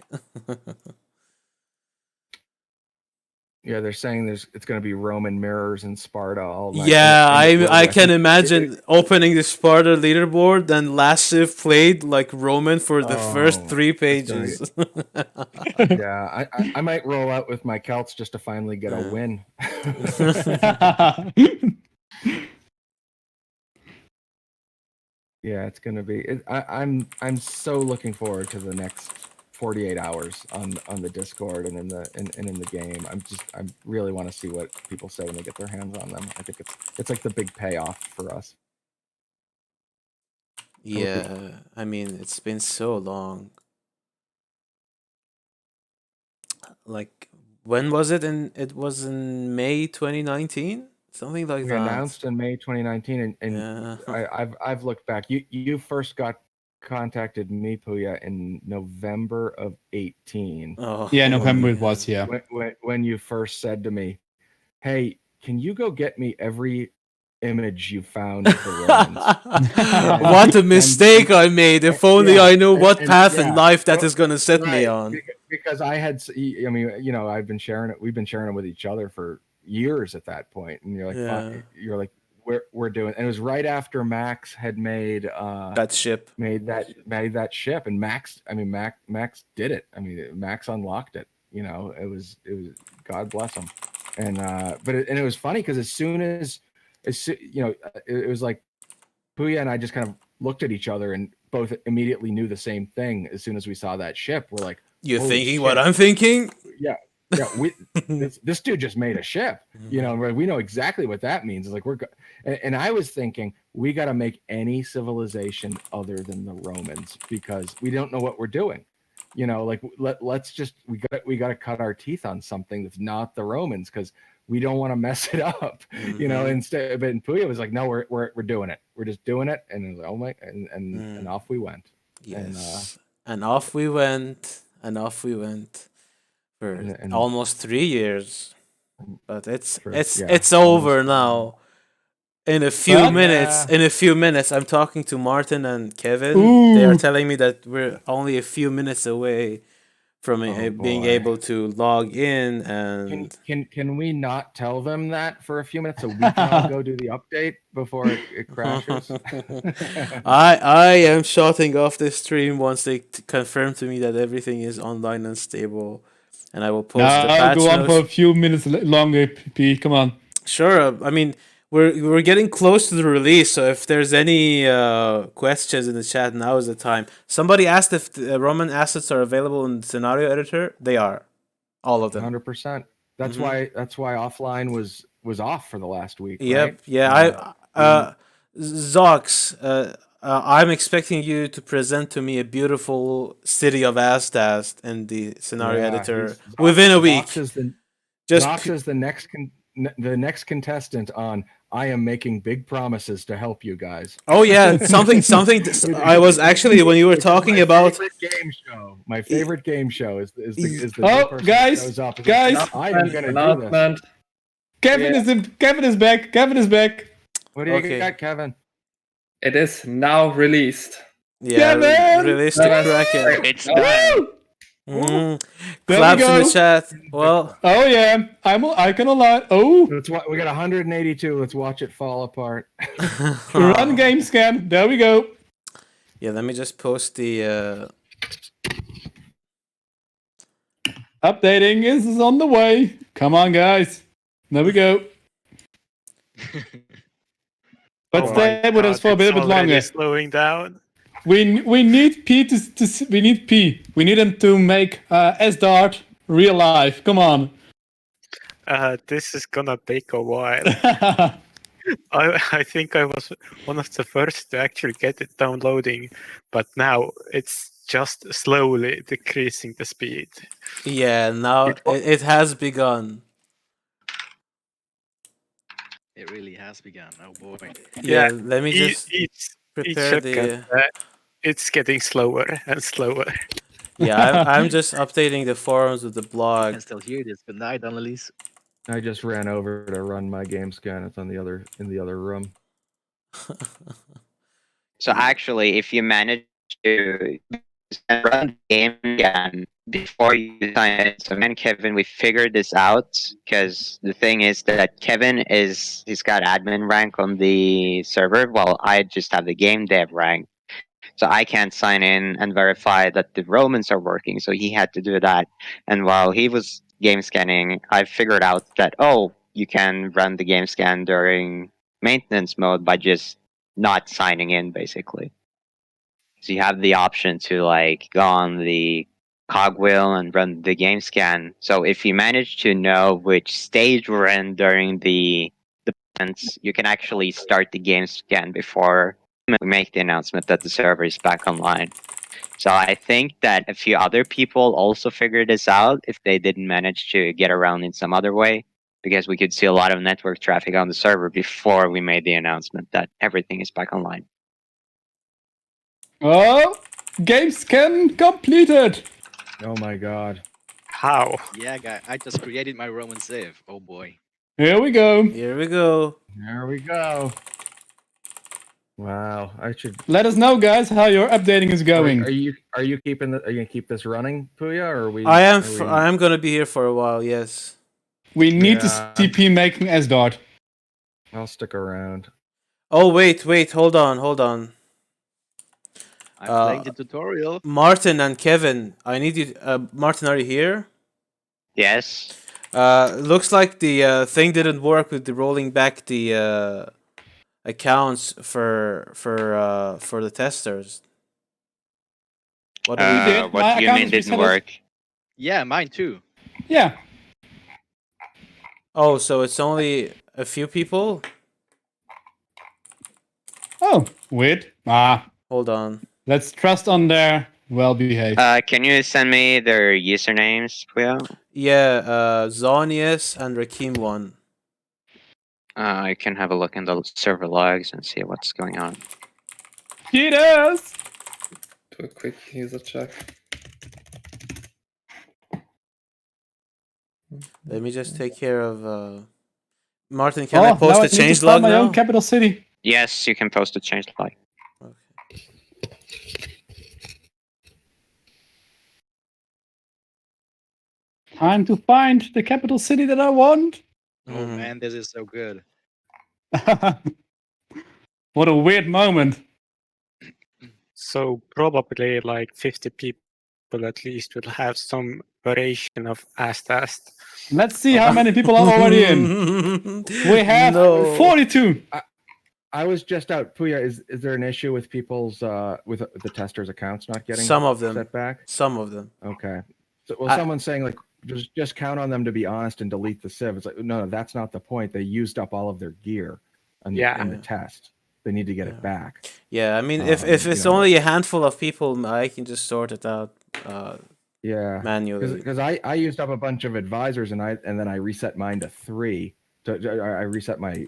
Yeah, they're saying it's going to be Roman mirrors in Sparta all night. Yeah, I can imagine opening the Sparta leaderboard, then last Civ played like Roman for the first 3 pages. Yeah, I might roll out with my Celts just to finally get a win. Yeah, it's going to be. I'm so looking forward to the next 48 hours on the Discord and in the game. I really want to see what people say when they get their hands on them. I think it's like the big payoff for us. Yeah, I mean, it's been so long. Like, when was it? It was in May 2019, something like that. We announced in May 2019, and I've looked back. You first contacted me, Puya, in November of 18. Oh, yeah, November it was. Yeah, when you first said to me, "Hey, can you go get me every image you found of the Romans. What a mistake I made! If only I knew what path in life that well, is going to set me right, on. Because I had, I mean, you know, I've been sharing it. We've been sharing it with each other for years at that point, and you're like, Yeah. you're like, we're doing. And it was right after Max had made that ship, made that ship, and Max, I mean, Max did it. I mean, Max unlocked it. You know, it was God bless him. And it was funny because as soon as you know, it was like Puya and I just kind of looked at each other and both immediately knew the same thing. As soon as we saw that ship, we're like, "You're holy thinking shit. what I'm thinking?" Yeah. This dude just made a ship. You know, we know exactly what that means. It's like and I was thinking we got to make any civilization other than the Romans because we don't know what we're doing. You know, like let's just we got to cut our teeth on something that's not the Romans because we don't want to mess it up. You know, instead, but Puya was like, no, we're doing it. We're just doing it, and it was like, oh my, and off we went. Yes, and off we went, and off we went for almost 3 years. But it's over now. In a few minutes, I'm talking to Martin and Kevin. Ooh. They are telling me that we're only a few minutes away from being able to log in. And can we not tell them that for a few minutes so we can all go do the update before it crashes? I am shutting off the stream once they confirm to me that everything is online and stable, and I will post the patch go on notes. for a few minutes longer, P. Come on. Sure. I mean, we're getting close to the release, so if there's any questions in the chat, now is the time. Somebody asked if the Roman assets are available in the scenario editor. They are, all of them. 100%. That's why offline was off for the last week. Yep. Right? Yeah. Zox, I'm expecting you to present to me a beautiful city of Astast in the scenario editor within a week. Zox is the next contestant on I am making big promises to help you guys. Oh yeah, something. I was actually when you were talking about game show. My favorite game show is the guys, I am gonna do this. Kevin is back. Kevin is back. What do you got, Kevin? It is now released. Yeah, released the Kraken. It's done. Claps in the chat. Well, oh yeah, I can allow. Oh, we got 182. Let's watch it fall apart. Run game scan. There we go. Yeah, let me just post the. Updating is on the way. Come on, guys. There we go. But stay with us for a bit longer. Slowing down. We need P we need P. We need him to make S-Dart real life. Come on. This is gonna take a while. I think I was one of the first to actually get it downloading, but now it's just slowly decreasing the speed. Yeah, now it has begun. It really has begun. Oh boy. Yeah, let me just prepare the. It's getting slower and slower. Yeah, I'm just updating the forums with the blog. I can still hear this. Good night, Annalise. I just ran over to run my game scan. It's in the other room. So actually, if you manage to run the game again before you sign in, so me and Kevin, we figured this out because the thing is that Kevin he's got admin rank on the server, while I just have the game dev rank. So I can't sign in and verify that the Romans are working. So he had to do that. And while he was game scanning, I figured out that, you can run the game scan during maintenance mode by just not signing in, basically. So you have the option to go on the cogwheel and run the game scan. So if you manage to know which stage we're in during the events, you can actually start the game scan before we make the announcement that the server is back online. So I think that a few other people also figured this out if they didn't manage to get around in some other way, because we could see a lot of network traffic on the server before we made the announcement that everything is back online. Oh, game scan completed. Oh my god. How? Yeah, guy. I just created my Roman save. Oh boy. Here we go. Here we go. There we go. Wow, I should let us know, guys, how your updating is going. Are you keeping the? Are you gonna keep this running, Puya, or are we? I am gonna be here for a while. Yes. We need to see P making S-Dart. I'll stick around. Oh wait, hold on. I'm playing the tutorial. Martin and Kevin, I need you. Martin, are you here? Yes. Looks like the thing didn't work with the rolling back the accounts for the testers. What do you mean didn't work? Yeah, mine too. Yeah. Oh, so it's only a few people? Oh, weird. Hold on. Let's trust on their well-behaved. Can you send me their usernames, Puya? Yeah, Zonius and Rakim one. I can have a look in the server logs and see what's going on. Cheaters! Do a quick user check. Let me just take care of. Martin, can I post the change log my now? own capital city. Yes, you can post a change log. Time to find the capital city that I want. Oh man, this is so good. What a weird moment. So probably like 50 people at least will have some variation of asked. Let's see how many people are already in. We have 42. I was just out. Puya, is there an issue with people's with the testers' accounts not getting Some of them set back? Some of them. Okay. So, well, someone's saying like just count on them to be honest and delete the civ. It's like no, that's not the point. They used up all of their gear in the test. They need to get it back. Yeah, I mean, if it's only a handful of people, I can just sort it out. Manually. Because I used up a bunch of advisors and then I reset mine to 3. I reset my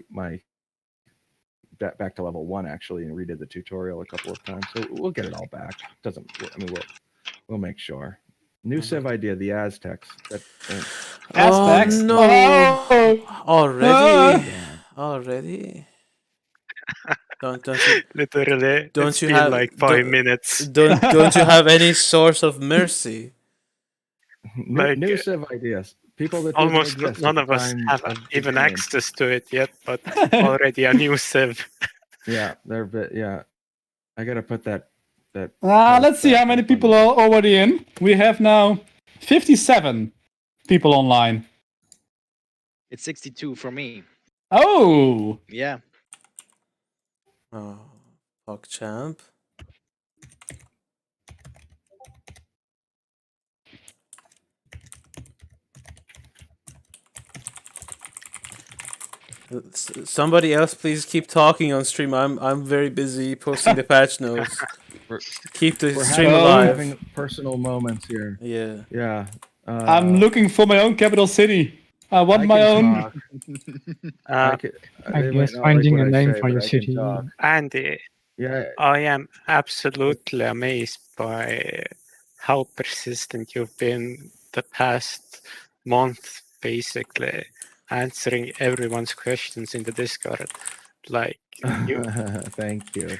back to level 1 actually and redid the tutorial a couple of times. So we'll get it all back. We'll make sure. New civ idea, the Aztecs. Aztecs? Oh, no. Already? Already? Don't you literally? Don't you been have like 5 minutes? Don't you have any source of mercy? New civ ideas. People that almost none of us have even access to it yet, but already a new civ. Yeah, I gotta put that. Let's see how many people are already in. We have now 57 people online. It's 62 for me. Oh. Yeah. Oh, PogChamp. Somebody else, please keep talking on stream. I'm very busy posting the patch notes. Keep the stream alive. Having personal moments here. Yeah. Yeah. I'm looking for my own capital city. I want my own. I guess finding a name for your city. Andy, I am absolutely amazed by how persistent you've been the past month, basically answering everyone's questions in the Discord. Like, thank you.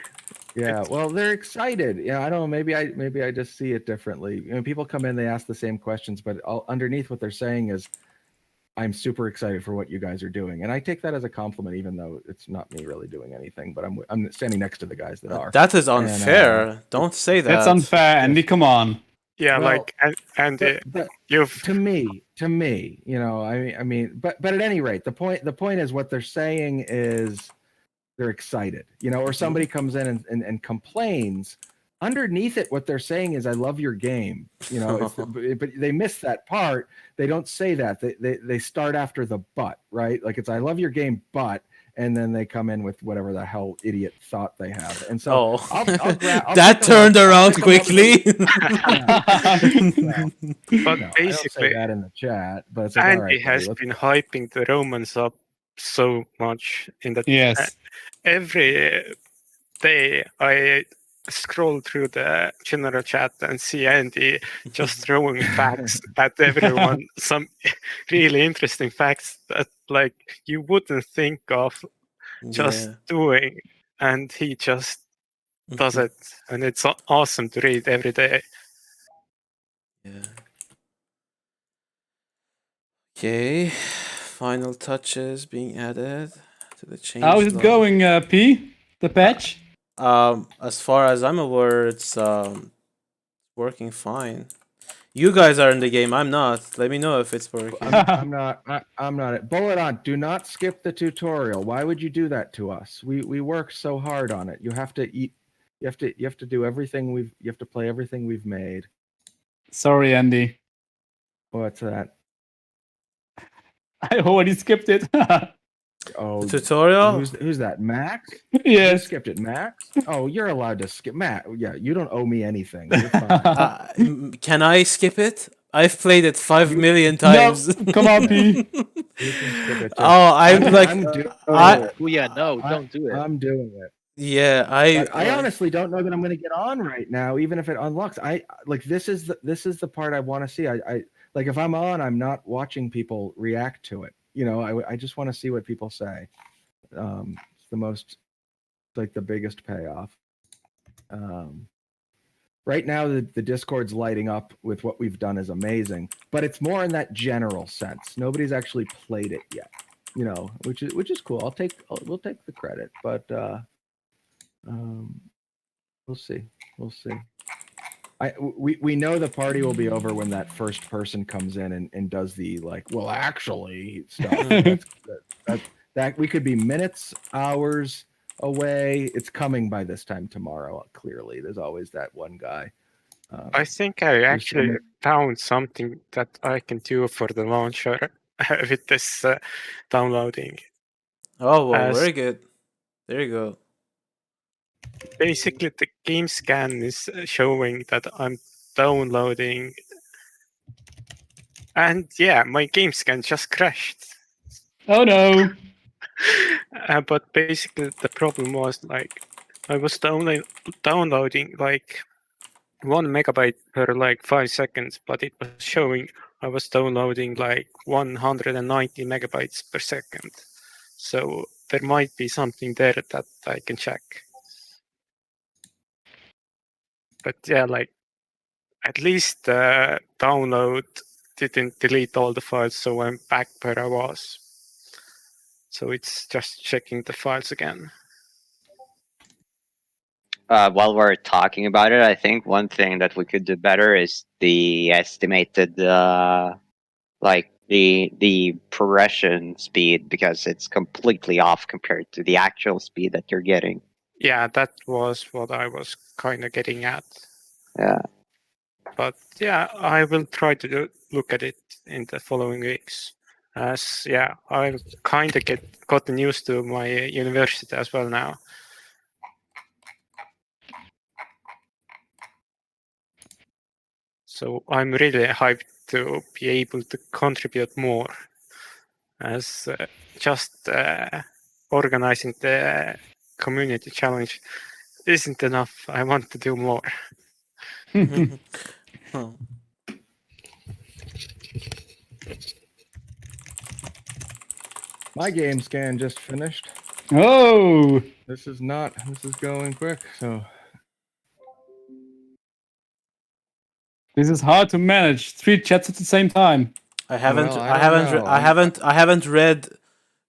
Yeah, well, they're excited. Yeah, I don't know. Maybe I just see it differently. People come in, they ask the same questions, but underneath what they're saying is, I'm super excited for what you guys are doing, and I take that as a compliment, even though it's not me really doing anything. But I'm standing next to the guys that are. That is unfair. Don't say that. That's unfair, Andy. Come on. Yeah, well, like Andy, you've to me, I mean, but at any rate, the point is what they're saying is they're excited, or somebody comes in and complains. Underneath it, what they're saying is, I love your game, but they miss that part. They don't say that. They start after the but, right? Like it's, I love your game, but, and then they come in with whatever the hell idiot thought they have. And so I'll that turned around quickly. But no, basically, that in the chat, but it's like, Andy has been hyping the Romans up so much in that. Yes. Every day I scroll through the general chat and see Andy just throwing facts at everyone, some really interesting facts that like you wouldn't think of just doing, and he just does it, and it's awesome to read every day. Yeah. Okay, final touches being added to the change. How is it going, P? The patch? As far as I'm aware, it's working fine. You guys are in the game. I'm not. Let me know if it's working. I'm not. I'm not. Bullet on. Do not skip the tutorial. Why would you do that to us? We work so hard on it. You have to eat. You have to do everything we've. You have to play everything we've made. Sorry, Andy. What's that? I already skipped it. Oh, the tutorial. Who's that? Max? Yes. You skipped it, Max. Oh, you're allowed to skip. Matt, yeah, you don't owe me anything. You're fine. Can I skip it? I've played it 5 million times. No, come on, P. You can skip it. Oh, I'm like, Don't do it. I'm doing it. Yeah, I honestly don't know that I'm going to get on right now, even if it unlocks. I like this is the part I want to see. I like if I'm on, I'm not watching people react to it. You know, I just want to see what people say. It's the most, like the biggest payoff. Right now, the Discord's lighting up with what we've done is amazing, but it's more in that general sense. Nobody's actually played it yet, you know, which is cool. We'll take the credit, but we'll see. We know the party will be over when that first person comes in and does the like, well, actually stuff. that we could be minutes, hours away. It's coming by this time tomorrow. Clearly, there's always that one guy. I think I actually found something that I can do for the launcher with this downloading. Oh, well, very good. There you go. Basically, the game scan is showing that I'm downloading. And yeah, my game scan just crashed. Oh no. But basically, the problem was like I was downloading like 1 megabyte per like 5 seconds, but it was showing I was downloading like 190 megabytes per second. So there might be something there that I can check. But yeah, like at least the download didn't delete all the files, so I'm back where I was. So it's just checking the files again. While we're talking about it, I think one thing that we could do better is the estimated, like the progression speed, because it's completely off compared to the actual speed that you're getting. Yeah, that was what I was kind of getting at. Yeah. But yeah, I will try to look at it in the following weeks. As yeah, I've kind of gotten used to my university as well now. So I'm really hyped to be able to contribute more. As just organizing the community challenge isn't enough. I want to do more. Oh. My game scan just finished. Oh. This is going quick. So this is hard to manage. 3 chats at the same time. I haven't read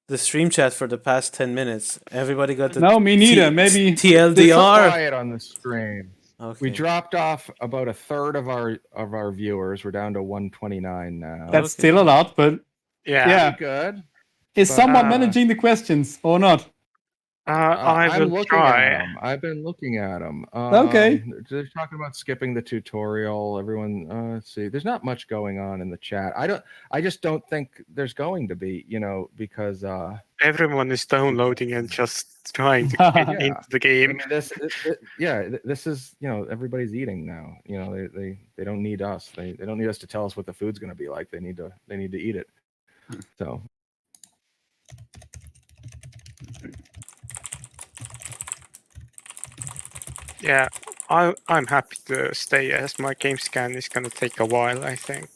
the stream chat for the past 10 minutes. Everybody got the no, me neither. Maybe TLDR. Quiet on the stream. Okay. We dropped off about a third of our viewers. We're down to 129 now. That's still a lot, but yeah. Good. Is someone managing the questions or not? I'm looking at them. I've been looking at them. Okay. They're talking about skipping the tutorial. Everyone, let's see. There's not much going on in the chat. I just don't think there's going to be, you know, because everyone is downloading and just trying to get into the game. I mean, this is, you know, everybody's eating now. You know, they don't need us. They don't need us to tell us what the food's going to be like. They need to eat it. So. Yeah, I'm happy to stay as my game scan is gonna take a while, I think.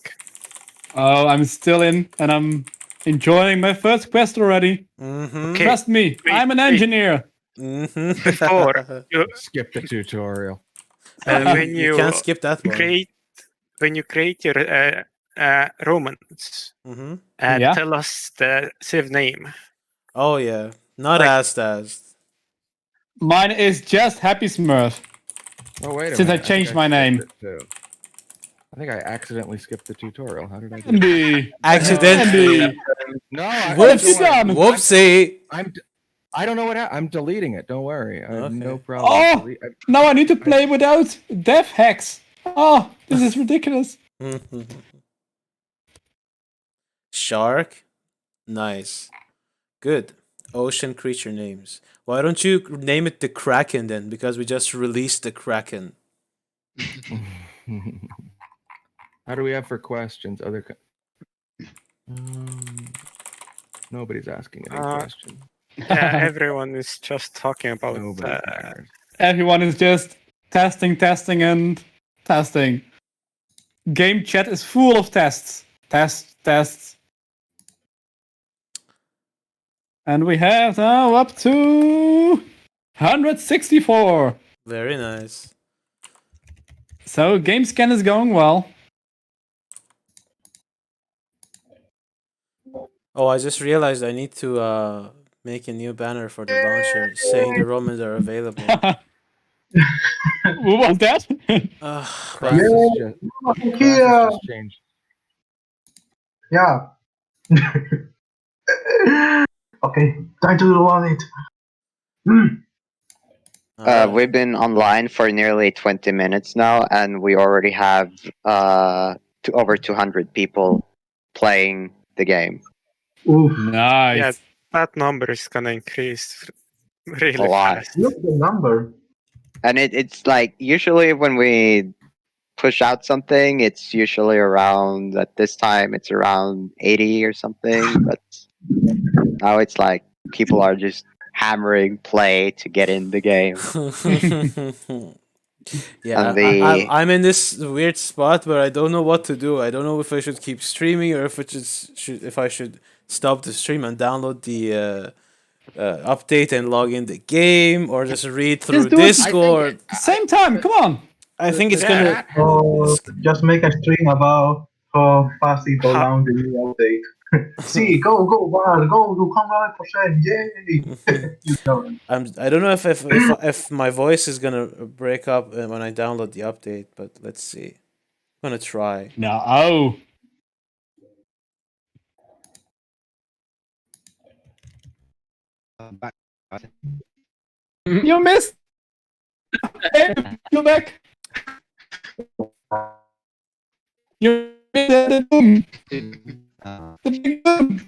Oh, I'm still in, and I'm enjoying my first quest already. Okay, Trust me, I'm an engineer. Before you Skip the tutorial. when you can't skip that one. create your Romans, Yeah. tell us the Civ name. Oh yeah, not Like- as. Mine is just Happy Smurf. Oh wait a Since minute. I changed think my skipped name. it, too. I think I accidentally skipped the tutorial. How did I do Andy. Accidentally. No, Whoops. don't worry. Whoopsie. I don't know what happened. I'm deleting it. Don't worry. I have no problem. Oh, now I need to play without dev hacks. Oh, this is ridiculous. Shark. Nice. Good. Ocean creature names. Why don't you name it the Kraken then? Because we just released the Kraken. How do we have for questions? Nobody's asking any questions. Yeah, everyone is just talking about. Nobody cares. Everyone is just testing, and testing. Game chat is full of tests. Tests. And we have now up to 164. Very nice. So game scan is going well. Oh, I just realized I need to make a new banner for the launcher saying the Romans are available. Who was that? Crassus just changed. Yeah. Okay, time to run it. We've been online for nearly 20 minutes now, and we already have over 200 people playing the game. Nice. Yeah, that number is gonna increase really A lot. fast. Look at the number. And it's like usually when we push out something, it's usually around at this time it's around 80 or something, but now it's like people are just hammering play to get in the game. Yeah, And the I'm in this weird spot where I don't know what to do. I don't know if I should keep streaming or if I should stop the stream and download the update and log in the game, or just read through Discord. Same time, come on. I think it's gonna. Just make a stream about how fast it will down the new update. See, go, Bar, go, come on, yay! You know. I don't know if my voice is gonna break up when I download the update, but let's see. I'm gonna try. No. You missed. Hey, you're back. You missed the boom. The big boom.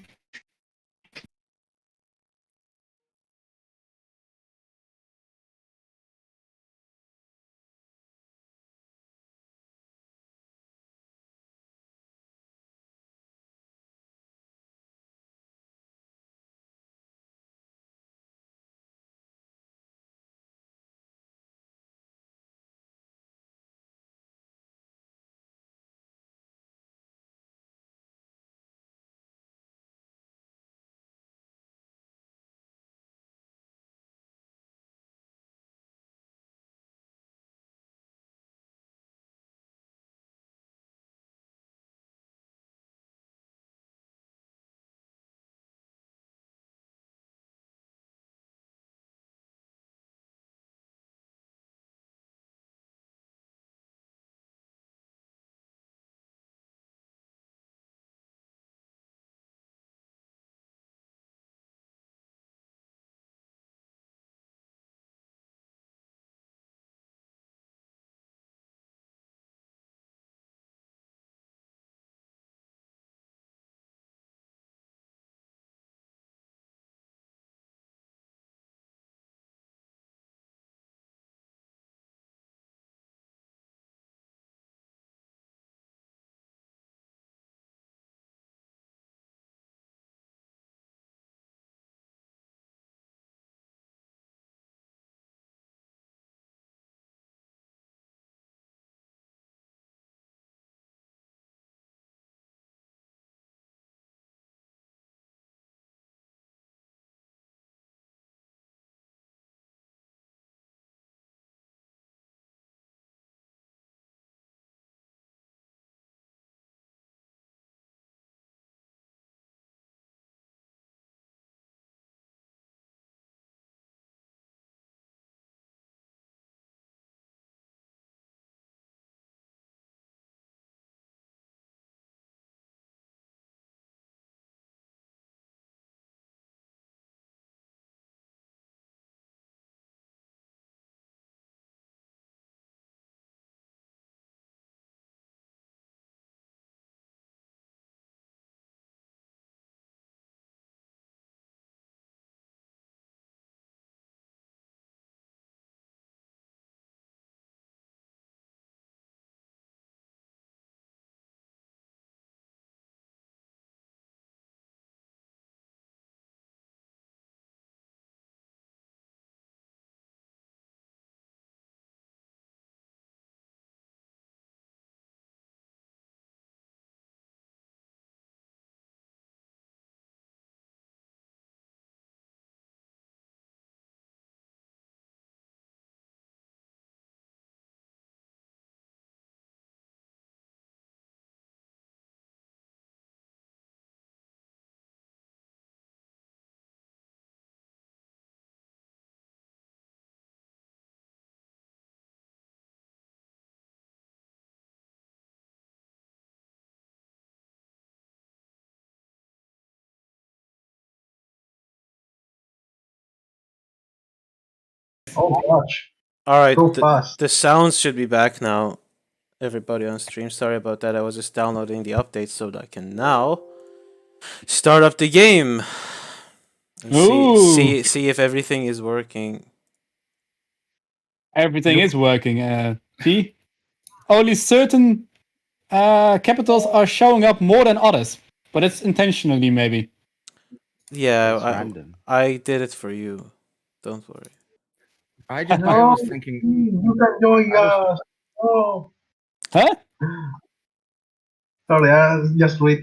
Oh gosh. All right, So fast. the sounds should be back now. Everybody on stream, sorry about that. I was just downloading the update so that I can now start up the game and see if everything is working. Everything is working. P. Only certain capitals are showing up more than others, but it's intentionally maybe. Yeah, I did it for you. Don't worry. I was thinking. You can join us. Oh. Huh? Sorry, I just read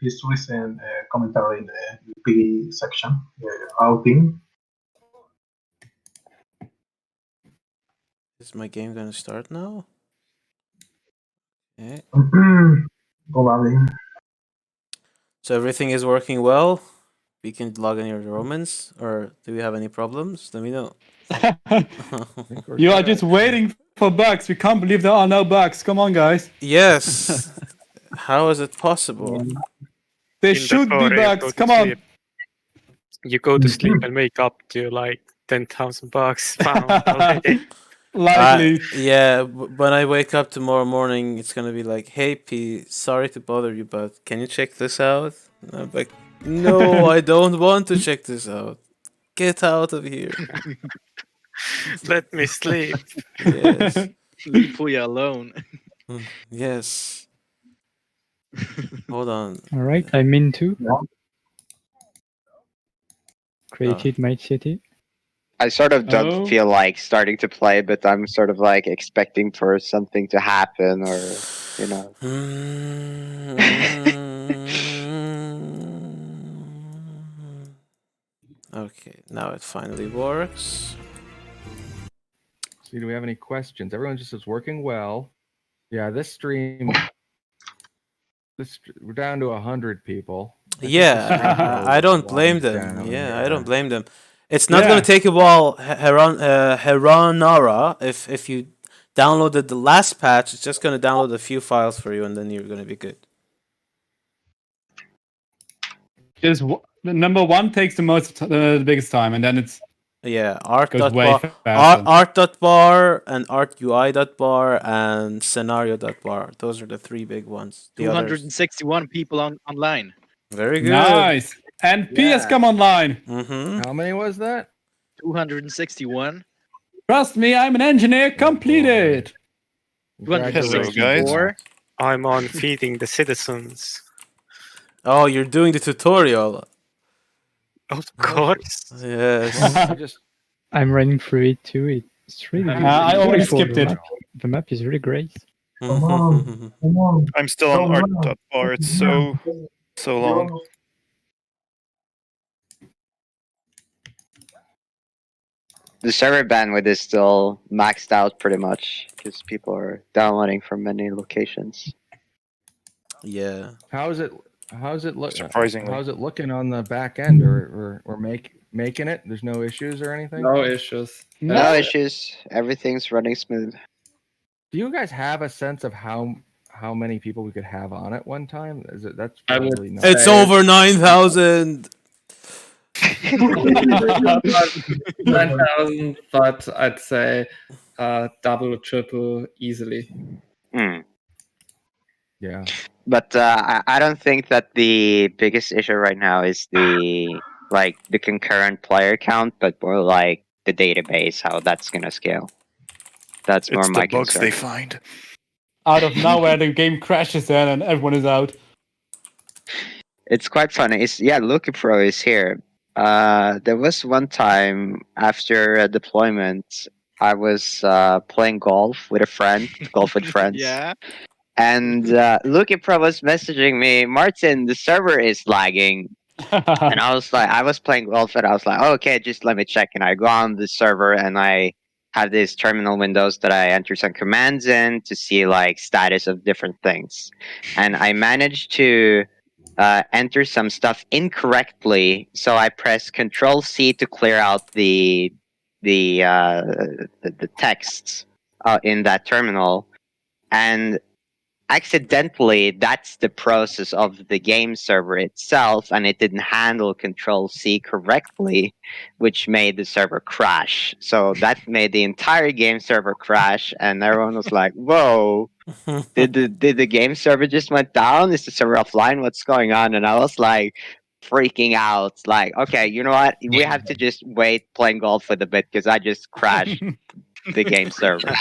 his recent commentary in the PD section, outing. Is my game gonna start now? Okay. Probably. So everything is working well? We can log in your Romans? Or do we have any problems? Let me know. You are just waiting for bugs. We can't believe there are no bugs. Come on, guys. Yes. How is it possible? There should be bugs. Come on. You go to sleep and wake up to like 10,000 bucks found already. Likely. Yeah, when I wake up tomorrow morning, it's gonna be like, "Hey P, sorry to bother you, but can you check this out?" And I'm like, "No, I don't want to check this out. Get out of here." Let me sleep. Yes. Leave we alone. Yes. Hold on. All right, I'm in too. Created my city. I sort of don't feel like starting to play, but I'm sort of like expecting for something to happen, or you know. Okay, now it finally works. See, do we have any questions? Everyone just is working well. Yeah, this stream. We're down to 100 people. I don't blame them. I don't blame them. It's not Yeah. gonna take a while, Heronara. If you downloaded the last patch, it's just gonna download a few files for you, and then you're gonna be good. Just number one takes the biggest time, and then it's goes way faster. art.bar and artui.bar and scenario.bar. Those are the three big ones. The others. 261 people online. Very good. Nice. And P has come online. How many was that? 261. Trust me, I'm an engineer. Completed. Hello, guys. I'm on feeding the citizens. Oh, you're doing the tutorial. Of course. Yes. I'm running through it too. It's really. I already skipped it. The map is really great. Come on. I'm still on art.bar. It's so long. The server bandwidth is still maxed out pretty much because people are downloading from many locations. Yeah. How's it look? Surprisingly. How's it looking on the back end, or making it? There's no issues or anything. No issues. No issues. Everything's running smooth. Do you guys have a sense of how many people we could have on at one time? Is it that's I would probably not. It's over 9,000. 9,000, but I'd say double, triple easily. Yeah. But I don't think that the biggest issue right now is the concurrent player count, but more like the database, how that's gonna scale. That's more It's my the bugs concern. they find. Out of nowhere, the game crashes then, and everyone is out. It's quite funny. Lucky Pro is here. There was one time after a deployment, I was playing golf with a friend, golf with friends. Yeah. And Lucky Pro was messaging me, Martin, the server is lagging. And I was playing golf, and I was like, oh, okay, just let me check. And I go on the server, and I have these terminal windows that I enter some commands in to see like status of different things. And I managed to enter some stuff incorrectly, so I press Control C to clear out the texts in that terminal, and accidentally, that's the process of the game server itself, and it didn't handle Control C correctly, which made the server crash. So that made the entire game server crash, and everyone was like, "Whoa, did the game server just went down? Is the server offline? What's going on?" And I was like freaking out, like, "Okay, you know what? We have to just wait playing golf for the bit because I just crashed the game server."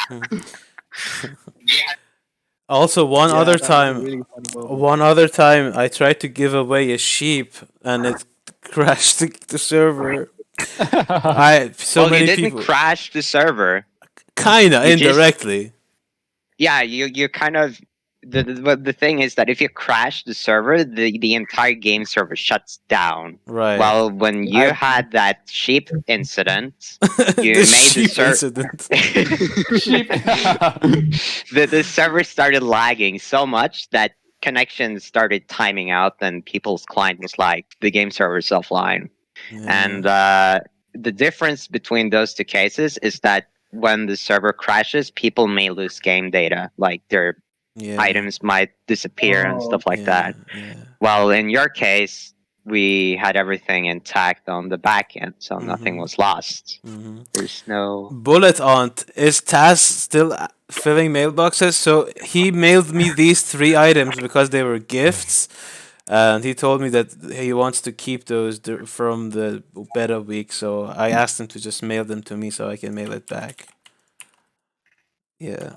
Also, one other time, I tried to give away a sheep and it crashed the server. You didn't crash the server. Kinda indirectly. You kind of. The thing is that if you crash the server, the entire game server shuts down. Right. Well, when you had that sheep incident, you made the server. The server started lagging so much that connections started timing out, and people's client was like, "The game server is offline." And the difference between those two cases is that when the server crashes, people may lose game data, like their items might disappear and stuff like that. Well, in your case, we had everything intact on the back end, so nothing was lost. There's no Bullet Aunt, is Taz still filling mailboxes? So he mailed me these 3 items because they were gifts, and he told me that he wants to keep those from the beta week. So I asked him to just mail them to me so I can mail it back. Yeah.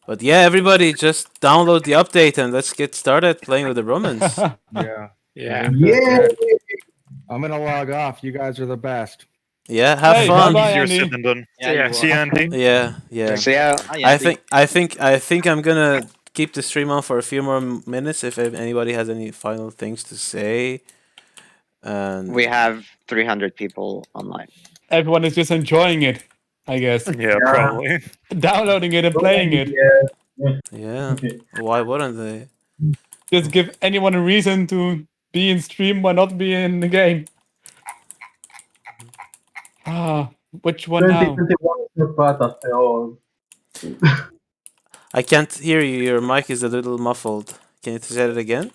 But yeah, everybody just download the update and let's get started playing with the Romans. Yeah. I'm gonna log off. You guys are the best. Yeah, have fun. Easier said than done. See you, Andy. Yeah. See ya. I think I'm gonna keep the stream on for a few more minutes if anybody has any final things to say. And we have 300 people online. Everyone is just enjoying it, I guess. Yeah, probably. Downloading it and playing it. Yeah. Why wouldn't they? Just give anyone a reason to be in stream or not be in the game. Which one now? 2021 is not bad after all. I can't hear you. Your mic is a little muffled. Can you say it again?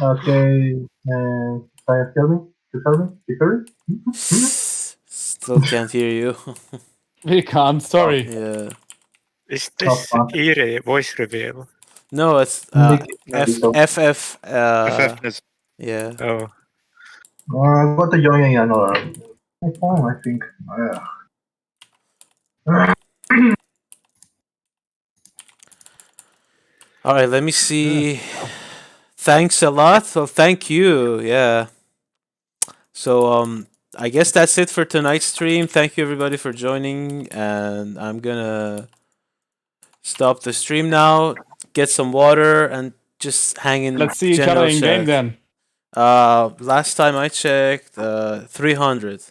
Okay. Can you hear me? You hear me? Still can't hear you. We can't. Sorry. Yeah. Is this Eerie voice reveal? No, it's FF. Yeah. Oh. I'm going to join in another phone, I think. All right, let me see. Thanks a lot. Well, thank you. Yeah. So I guess that's it for tonight's stream. Thank you everybody for joining, and I'm gonna stop the stream now, get some water, and just hang in. Let's see each other in game then. Last time I checked, 300.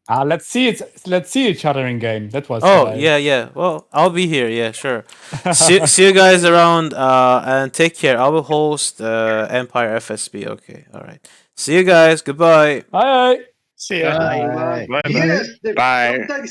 Let's see each other in game. That was. Yeah. Well, I'll be here. Yeah, sure. see you guys around. And take care. I will host Empire FSB. Okay. All right. See you guys. Goodbye. Bye. See ya. Bye. Bye.